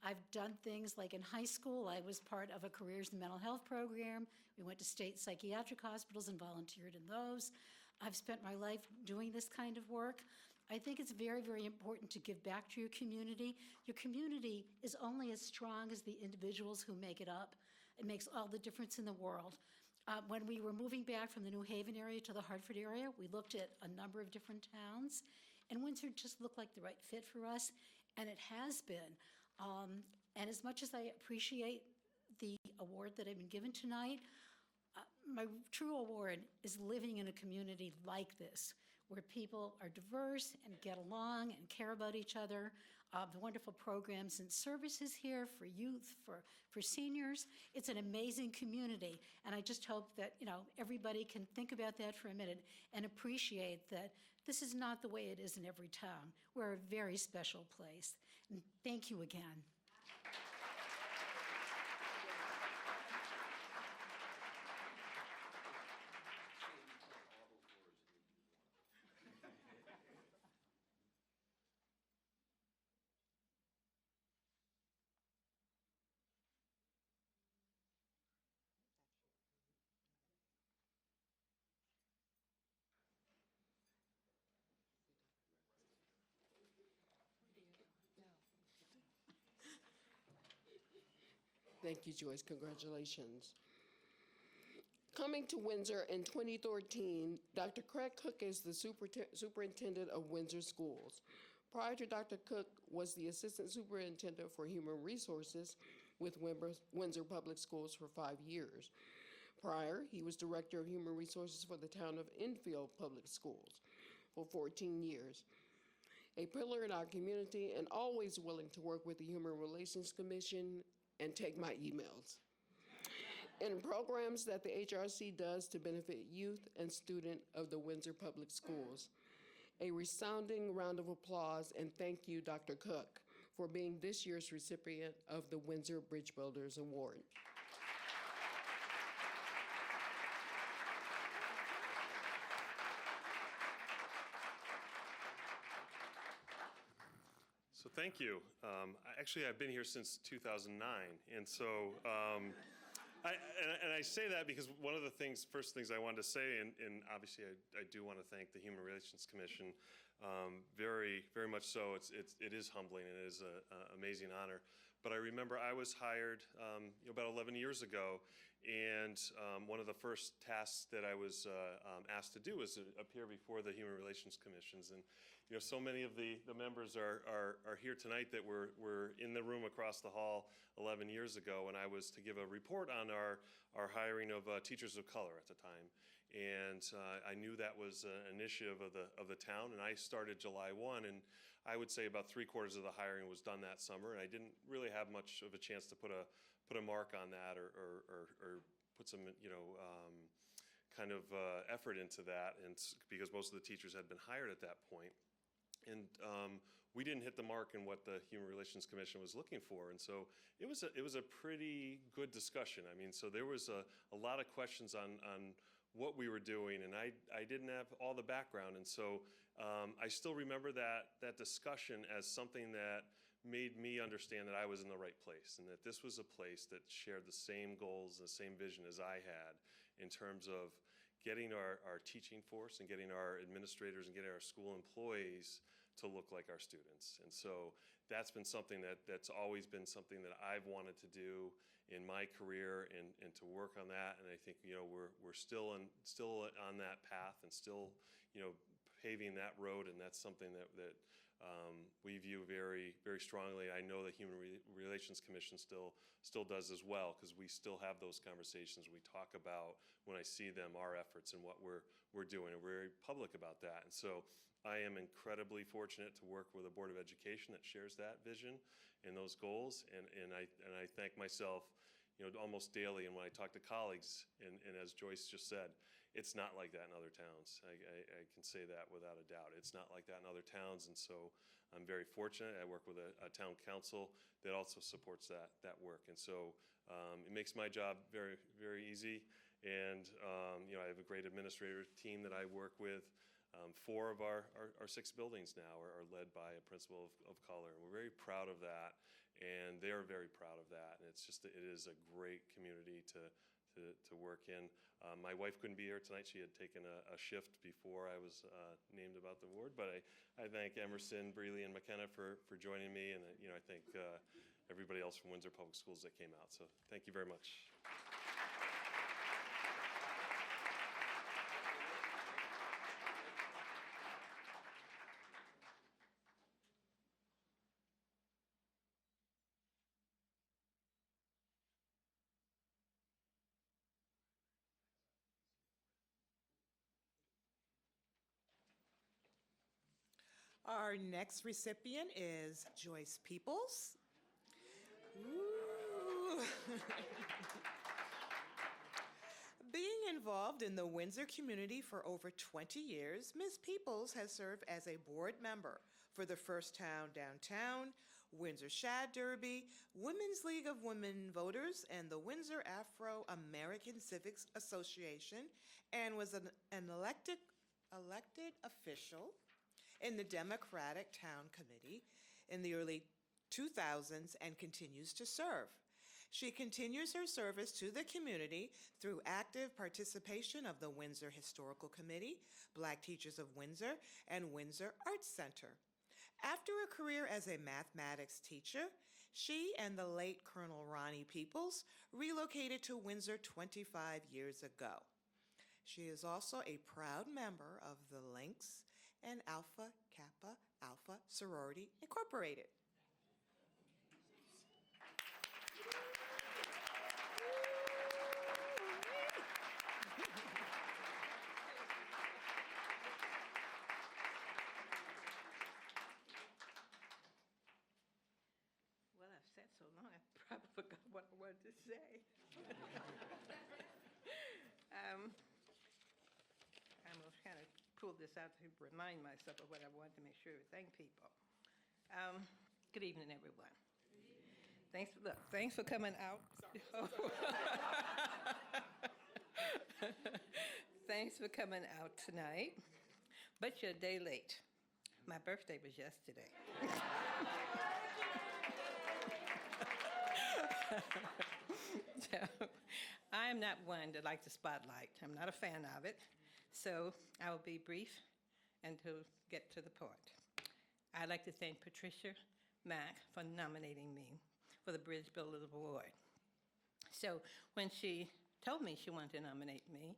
I've done things like in high school, I was part of a careers in mental health program. We went to state psychiatric hospitals and volunteered in those. I've spent my life doing this kind of work. I think it's very, very important to give back to your community. Your community is only as strong as the individuals who make it up. It makes all the difference in the world. When we were moving back from the New Haven area to the Hartford area, we looked at a number of different towns, and Windsor just looked like the right fit for us, and it has been. And as much as I appreciate the award that I've been given tonight, my true award is living in a community like this, where people are diverse and get along and care about each other. The wonderful programs and services here for youth, for seniors. It's an amazing community, and I just hope that everybody can think about that for a minute and appreciate that this is not the way it is in every town. We're a very special place. And thank you again. Thank you, Joyce. Congratulations. Coming to Windsor in 2013, Dr. Craig Cook is the superintendent of Windsor Schools. Prior to Dr. Cook was the assistant superintendent for human resources with Windsor Public Schools for 5 years. Prior, he was director of human resources for the town of Enfield Public Schools for 14 years. A pillar in our community and always willing to work with the Human Relations Commission and take my emails. In programs that the HRC does to benefit youth and students of the Windsor Public Schools. A resounding round of applause and thank you, Dr. Cook, for being this year's recipient of the Windsor Bridge Builders Award. So thank you. Actually, I've been here since 2009, and so I say that because one of the first things I wanted to say, and obviously I do want to thank the Human Relations Commission, very much so. It is humbling and it is an amazing honor. But I remember I was hired about 11 years ago, and one of the first tasks that I was asked to do was to appear before the Human Relations Commissions. And so many of the members are here tonight that were in the room across the hall 11 years ago, and I was to give a report on our hiring of teachers of color at the time. And I knew that was an initiative of the town, and I started July 1, and I would say about 3/4 of the hiring was done that summer, and I didn't really have much of a chance to put a mark on that or put some kind of effort into that, and because most of the teachers had been hired at that point. And we didn't hit the mark in what the Human Relations Commission was looking for, and so it was a pretty good discussion. I mean, so there was a lot of questions on what we were doing, and I didn't have all the background, and so I still remember that discussion as something that made me understand that I was in the right place, and that this was a place that shared the same goals, the same vision as I had in terms of getting our teaching force and getting our administrators and getting our school employees to look like our students. And so that's been something that's always been something that I've wanted to do in my career, and to work on that. And I think we're still on that path, and still paving that road, and that's something that we view very strongly. I know the Human Relations Commission still does as well, because we still have those conversations. We talk about, when I see them, our efforts and what we're doing, and we're very public about that. And so I am incredibly fortunate to work with a Board of Education that shares that vision and those goals, and I thank myself almost daily. And when I talk to colleagues, and as Joyce just said, it's not like that in other towns. I can say that without a doubt. It's not like that in other towns, and so I'm very fortunate. I work with a town council that also supports that work, and so it makes my job very easy. And I have a great administrator team that I work with. 4 of our 6 buildings now are led by a principal of color, and we're very proud of that, and they're very proud of that. And it is a great community to work in. My wife couldn't be here tonight. She had taken a shift before I was named about the award, but I thank Emerson, Breeley, and McKenna for joining me, and I thank everybody else from Windsor Public Schools that came out. So thank you very much. Our next recipient is Joyce Peoples. Ooh. Being involved in the Windsor community for over 20 years, Ms. Peoples has served as a board member for the First Town Downtown, Windsor Shad Derby, Women's League of Women Voters, and the Windsor Afro-American Civics Association, and was an elected official in the Democratic Town Committee in the early 2000s and continues to serve. She continues her service to the community through active participation of the Windsor Historical Committee, Black Teachers of Windsor, and Windsor Arts Center. After a career as a mathematics teacher, She and the late Colonel Ronnie Peoples relocated to Windsor 25 years ago. She is also a proud member of the Lynx and Alpha Kappa Alpha Sorority Incorporated. Well, I've said so long, I probably forgot what I wanted to say. I'm going to kind of pull this out to remind myself of what I wanted to make sure to thank people. Good evening, everyone. Thanks for coming out. Thanks for coming out tonight, but you're a day late. My birthday was yesterday. So, I am not one that likes the spotlight. I'm not a fan of it. So I will be brief and to get to the point. I'd like to thank Patricia Mack for nominating me for the Bridge Builders Award. So when she told me she wanted to nominate me,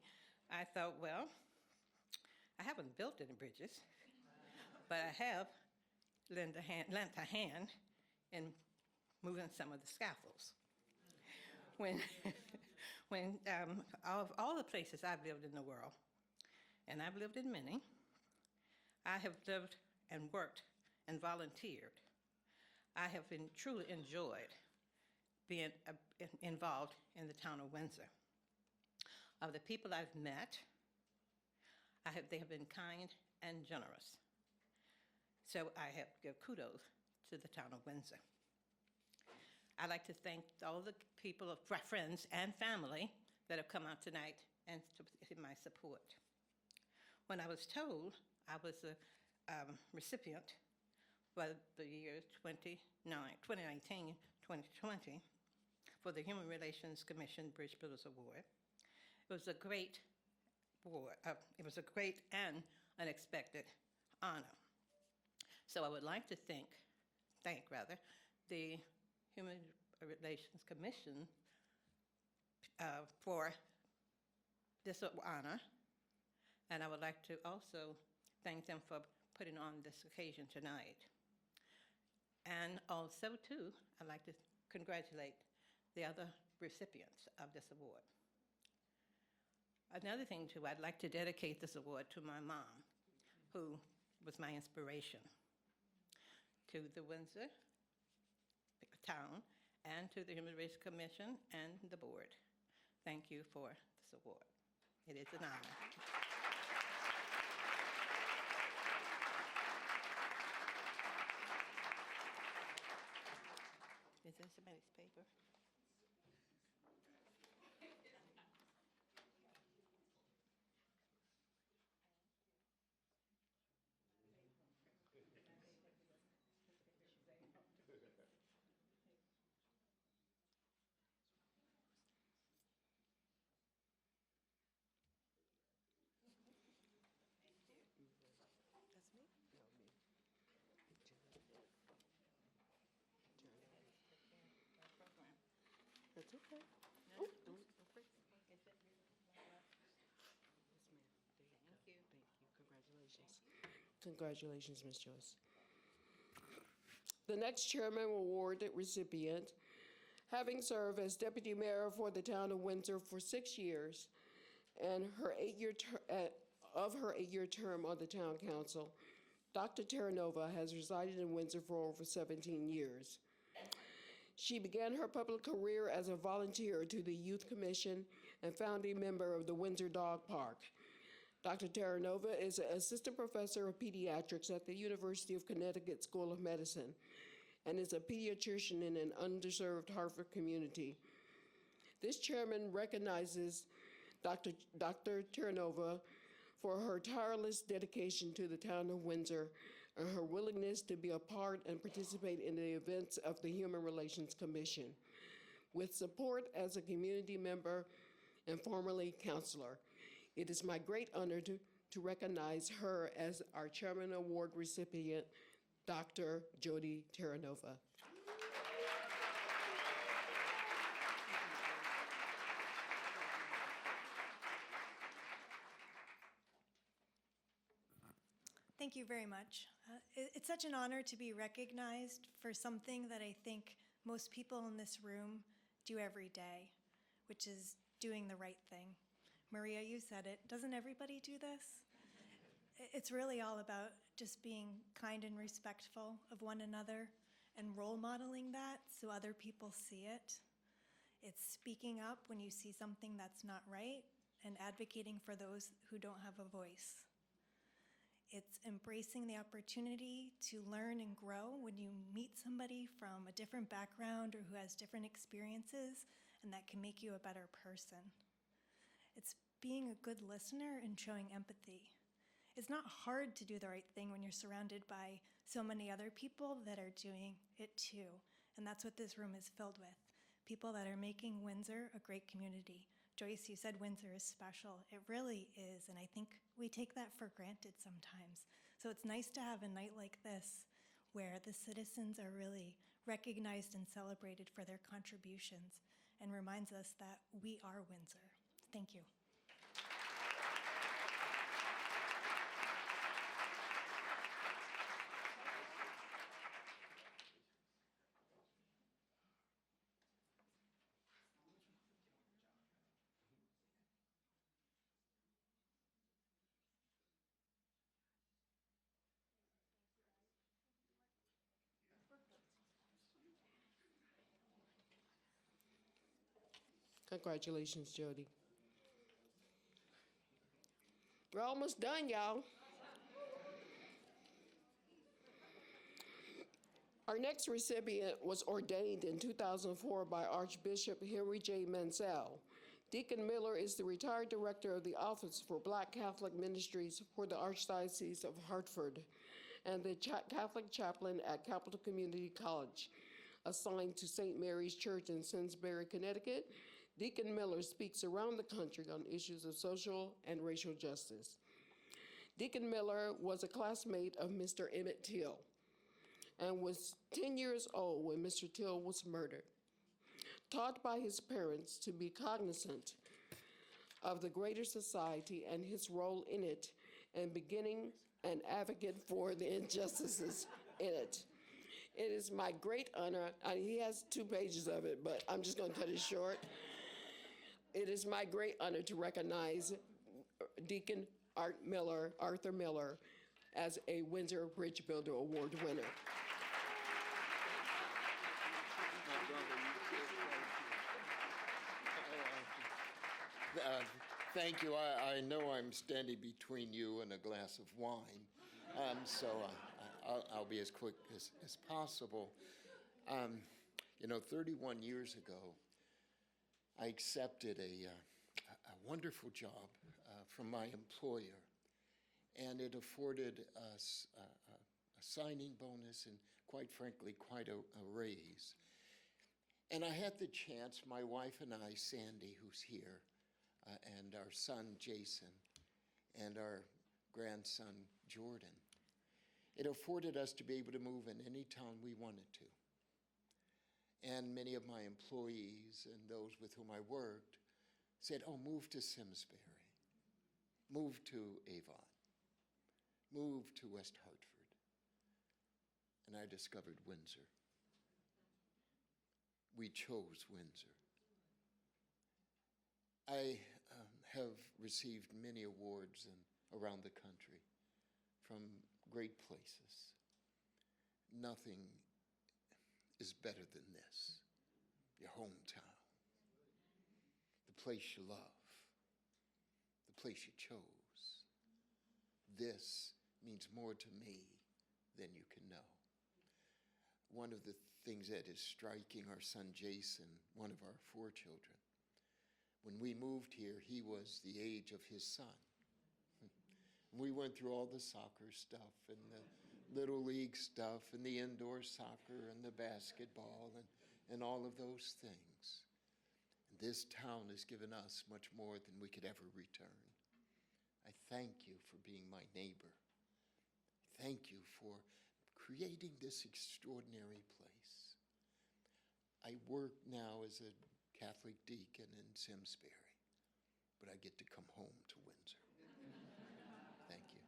I thought, well, I haven't built any bridges, but I have lent a hand in moving some of the scaffolds. When of all the places I've lived in the world, and I've lived in many, I have lived and worked and volunteered. I have truly enjoyed being involved in the town of Windsor. Of the people I've met, they have been kind and generous. So I have to give kudos to the town of Windsor. I'd like to thank all the people, friends and family that have come out tonight and to my support. When I was told I was a recipient for the years 2019, 2020 for the Human Relations Commission Bridge Builders Award, it was a great award. It was a great and unexpected honor. So I would like to thank the Human Relations Commission for this honor, and I would like to also thank them for putting on this occasion tonight. And also, too, I'd like to congratulate the other recipients of this award. Another thing, too, I'd like to dedicate this award to my mom, who was my inspiration, to the Windsor town, and to the Human Rights Commission and the board. Thank you for this award. It is an honor. Is there somebody's paper? That's okay. No, don't break. Is it? Yes, ma'am. Thank you. Thank you. Congratulations. Congratulations, Ms. Joyce. The next chairman awarded recipient, having served as deputy mayor for the town of Windsor for 6 years, and her 8-year term on the town council, Dr. Terranova has resided in Windsor for over 17 years. She began her public career as a volunteer to the Youth Commission and founding member of the Windsor Dog Park. Dr. Terranova is an assistant professor of pediatrics at the University of Connecticut School of Medicine and is a pediatrician in an underserved Hartford community. This chairman recognizes Dr. Terranova for her tireless dedication to the town of Windsor and her willingness to be a part and participate in the events of the Human Relations Commission, with support as a community member and formerly counselor. It is my great honor to recognize her as our Chairman Award recipient, Dr. Jody Terranova. Thank you very much. It's such an honor to be recognized for something that I think most people in this room do every day, which is doing the right thing. Maria, you said it. Doesn't everybody do this? It's really all about just being kind and respectful of one another and role modeling that so other people see it. It's speaking up when you see something that's not right and advocating for those who don't have a voice. It's embracing the opportunity to learn and grow when you meet somebody from a different background or who has different experiences, and that can make you a better person. It's being a good listener and showing empathy. It's not hard to do the right thing when you're surrounded by so many other people that are doing it too, and that's what this room is filled with. People that are making Windsor a great community. Joyce, you said Windsor is special. It really is, and I think we take that for granted sometimes. So it's nice to have a night like this where the citizens are really recognized and celebrated for their contributions and reminds us that we are Windsor. Thank you. Congratulations, Jody. We're almost done, y'all. Our next recipient was ordained in 2004 by Archbishop Henry J. Mansell. Deacon Miller is the retired director of the Office for Black Catholic Ministries for the Archdiocese of Hartford and the Catholic chaplain at Capital Community College, assigned to St. Mary's Church in Simsbury, Connecticut. Deacon Miller speaks around the country on issues of social and racial justice. Deacon Miller was a classmate of Mr. Emmett Till and was 10 years old when Mr. Till was murdered. Taught by his parents to be cognizant of the greater society and his role in it, and beginning an advocate for the injustices in it. It is my great honor, he has 2 pages of it, but I'm just gonna cut it short. It is my great honor to recognize Deacon Arthur Miller, as a Windsor Bridge Builder Award winner. Thank you. I know I'm standing between you and a glass of wine, so I'll be as quick as possible. 31 years ago, I accepted a wonderful job from my employer, and it afforded us a signing bonus and, quite frankly, quite a raise. And I had the chance, my wife and I, Sandy, who's here, and our son, Jason, and our grandson, Jordan, it afforded us to be able to move in any town we wanted to. And many of my employees and those with whom I worked said, oh, move to Simsbury, move to Avon, move to West Hartford. And I discovered Windsor. We chose Windsor. I have received many awards around the country from great places. Nothing is better than this, your hometown, the place you love, the place you chose. This means more to me than you can know. One of the things that is striking our son Jason, one of our 4 children, when we moved here, he was the age of his son. We went through all the soccer stuff and the Little League stuff and the indoor soccer and the basketball and all of those things. This town has given us much more than we could ever return. I thank you for being my neighbor. Thank you for creating this extraordinary place. I work now as a Catholic deacon in Simsbury, but I get to come home to Windsor. Thank you.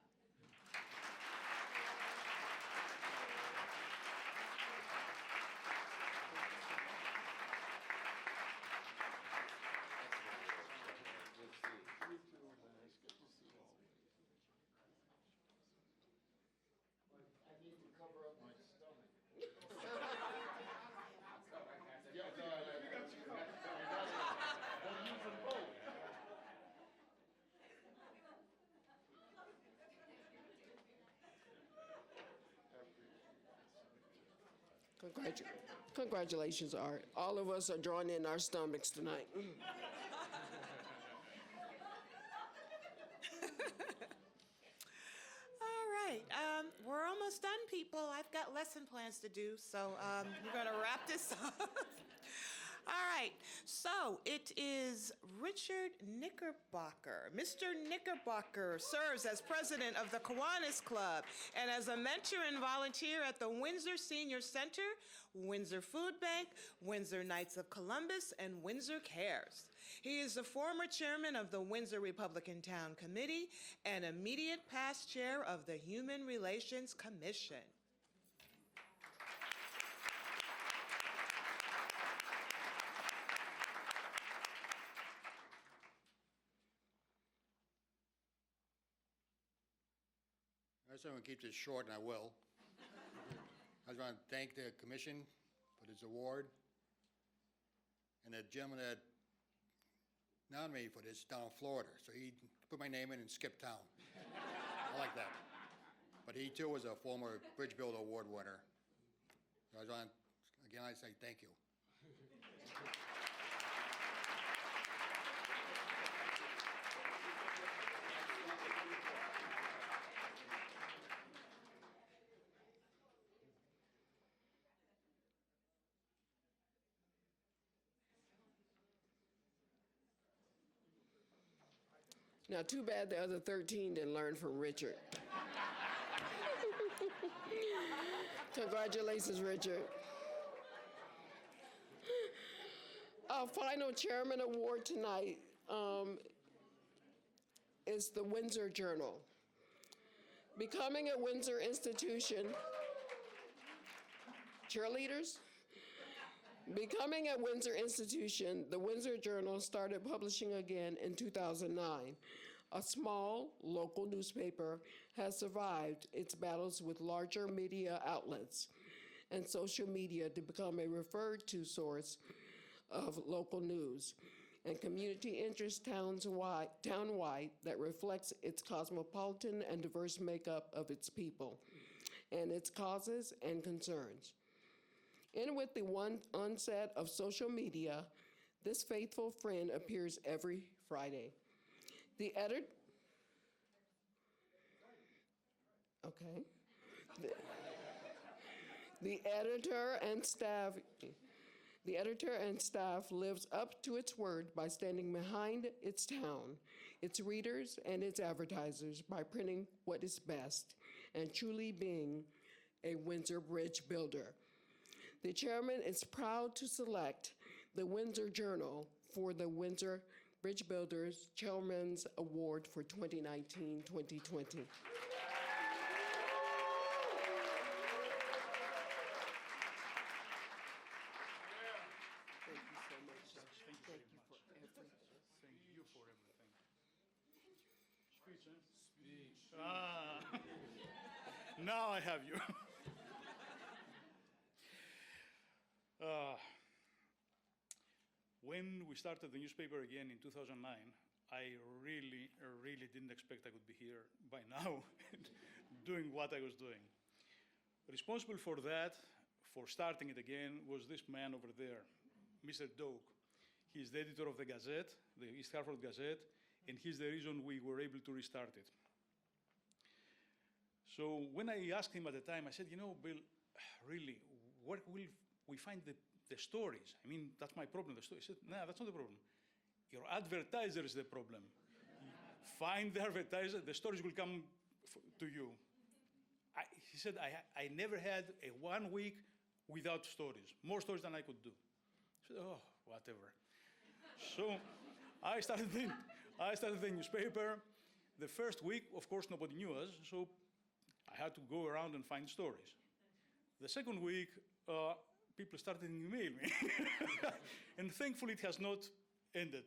Congratulations, Art. All of us are drawing in our stomachs tonight. All right, we're almost done, people. I've got lesson plans to do, so we're going to wrap this up. All right, so it is Richard Knickerbocker. Mr. Knickerbocker serves as president of the Kiwanis Club and as a mentor and volunteer at the Windsor Senior Center, Windsor Food Bank, Windsor Knights of Columbus, and Windsor Cares. He is the former chairman of the Windsor Republican Town Committee and immediate past chair of the Human Relations Commission. I just want to keep this short, and I will. I just want to thank the commission for this award, and the gentleman that nominated for this down in Florida. So he put my name in and skipped town. I like that. But he too was a former Bridge Builder Award winner. So I just want, again, I say thank you. Now, too bad the other 13 didn't learn from Richard. Congratulations, Richard. Our final chairman award tonight is the Windsor Journal. Becoming a Windsor institution, cheerleaders? Becoming a Windsor institution, the Windsor Journal started publishing again in 2009. A small local newspaper has survived its battles with larger media outlets and social media to become a referred to source of local news and community interest townwide that reflects its cosmopolitan and diverse makeup of its people and its causes and concerns. And with the onset of social media, this faithful friend appears every Friday. The editor and staff lives up to its word by standing behind its town, its readers, and its advertisers by printing what is best and truly being a Windsor bridge builder. The chairman is proud to select the Windsor Journal for the Windsor Bridge Builders Chairman's Award for 2019-2020. Now I have you. When we started the newspaper again in 2009, I really didn't expect I would be here by now doing what I was doing. Responsible for that, for starting it again, was this man over there, Mr. Doak. He's the editor of the Gazette, the East Hartford Gazette, and he's the reason we were able to restart it. So when I asked him at the time, I said, you know, Bill, really, where will we find the stories? I mean, that's my problem, the story. He said, no, that's not the problem. Your advertiser is the problem. Find the advertiser, the stories will come to you. He said, I never had a 1 week without stories, more stories than I could do. I said, oh, whatever. So I started the newspaper. The first week, of course, nobody knew us, so I had to go around and find stories. The second week, people started to email me. And thankfully, it has not ended.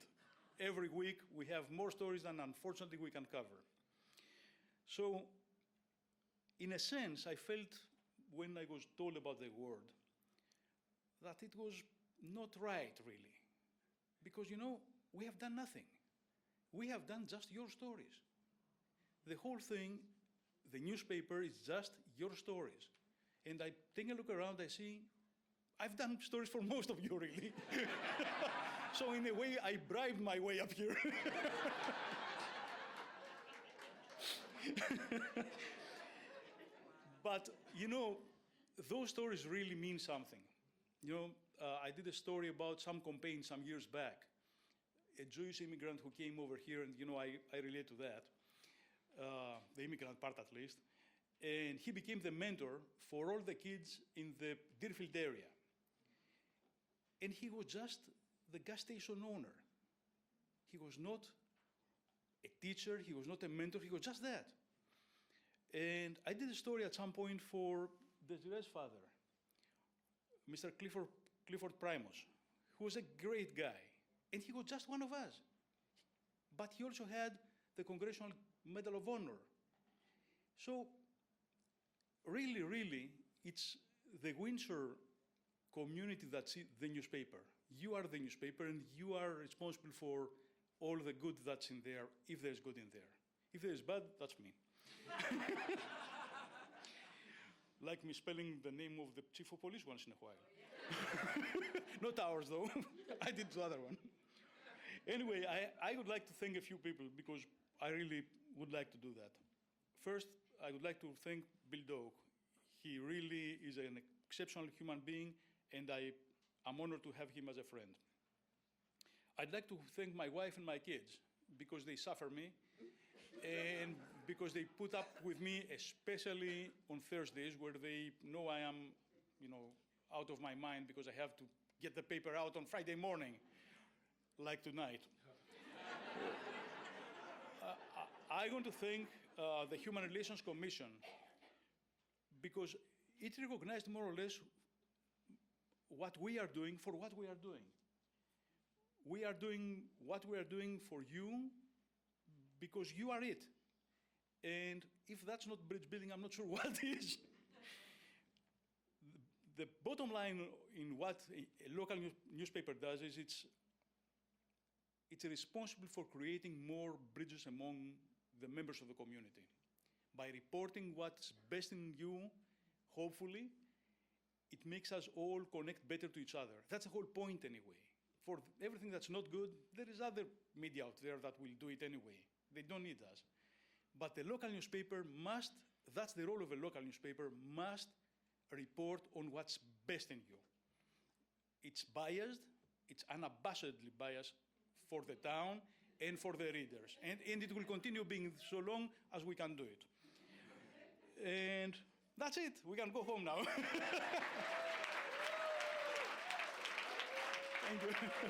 Every week, we have more stories than, unfortunately, we can cover. So, in a sense, I felt, when I was told about the award, that it was not right, really. Because, you know, we have done nothing. We have done just your stories. The whole thing, the newspaper is just your stories. And I take a look around, I see I've done stories for most of you, really. So in a way, I bribed my way up here. But, you know, those stories really mean something. You know, I did a story about some campaign some years back, a Jewish immigrant who came over here, and, you know, I relate to that, the immigrant part at least, and he became the mentor for all the kids in the Deerfield area. And he was just the gas station owner. He was not a teacher, he was not a mentor, he was just that. And I did a story at some point for Desiree's father, Mr. Clifford Primus, who was a great guy. And he was just one of us. But he also had the Congressional Medal of Honor. So really, really, it's the Windsor community that's the newspaper. You are the newspaper, and you are responsible for all the good that's in there, if there's good in there. If there's bad, that's me. Like misspelling the name of the chief of police once in a while. Not ours, though. I did the other one. Anyway, I would like to thank a few people because I really would like to do that. First, I would like to thank Bill Doak. He really is an exceptional human being, and I'm honored to have him as a friend. I'd like to thank my wife and my kids because they suffer me and because they put up with me, especially on Thursdays where they know I am, you know, out of my mind because I have to get the paper out on Friday morning, like tonight. I want to thank the Human Relations Commission because it recognized more or less what we are doing for what we are doing. We are doing what we are doing for you because you are it. And if that's not bridge building, I'm not sure what is. The bottom line in what a local newspaper does is it's responsible for creating more bridges among the members of the community. By reporting what's best in you, hopefully, it makes us all connect better to each other. That's the whole point anyway. For everything that's not good, there is other media out there that will do it anyway. They don't need us. But the local newspaper must, that's the role of a local newspaper, must report on what's best in you. It's biased, it's unabashedly biased for the town and for the readers. And it will continue being so long as we can do it. And that's it. We can go home now. Thank you.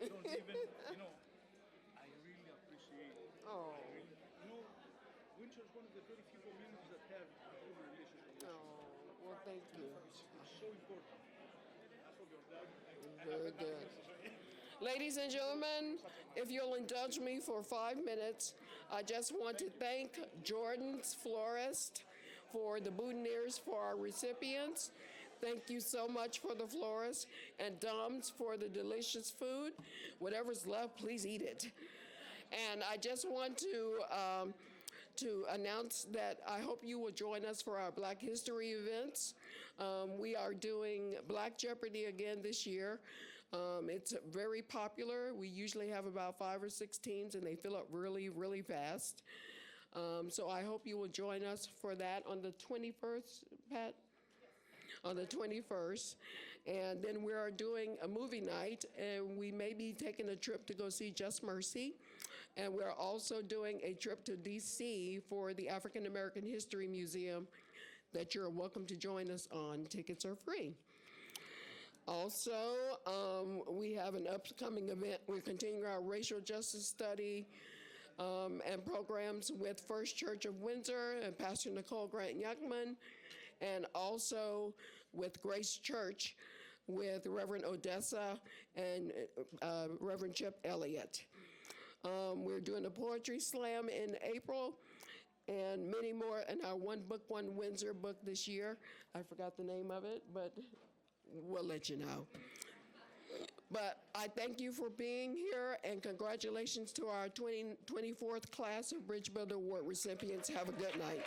Don't even, you know, I really appreciate it. Oh. You know, Windsor is one of the very few communities that have a human relations commission. Oh, well, thank you. It's so important. That's what you're done. Very good. Ladies and gentlemen, if you'll indulge me for 5 minutes, I just want to thank Jordan's Florist for the boutonnieres for our recipients. Thank you so much for the florist, and Dom's for the delicious food. Whatever's left, please eat it. And I just want to announce that I hope you will join us for our Black History events. We are doing Black Jeopardy again this year. It's very popular. We usually have about 5 or 6 teams, and they fill up really, really fast. So I hope you will join us for that on the 21st, Pat? On the 21st. And then we are doing a movie night, and we may be taking a trip to go see Just Mercy. And we're also doing a trip to DC for the African American History Museum that you're welcome to join us on. Tickets are free. Also, we have an upcoming event. We're continuing our racial justice study and programs with First Church of Windsor and Pastor Nicole Grant Yuckman, and also with Grace Church. with Reverend Odessa and Reverend Chip Elliott. We're doing a poetry slam in April and many more in our One Book, One Windsor book this year. I forgot the name of it, but we'll let you know. But I thank you for being here, and congratulations to our 24th class of Bridge Builder Award recipients. Have a good night.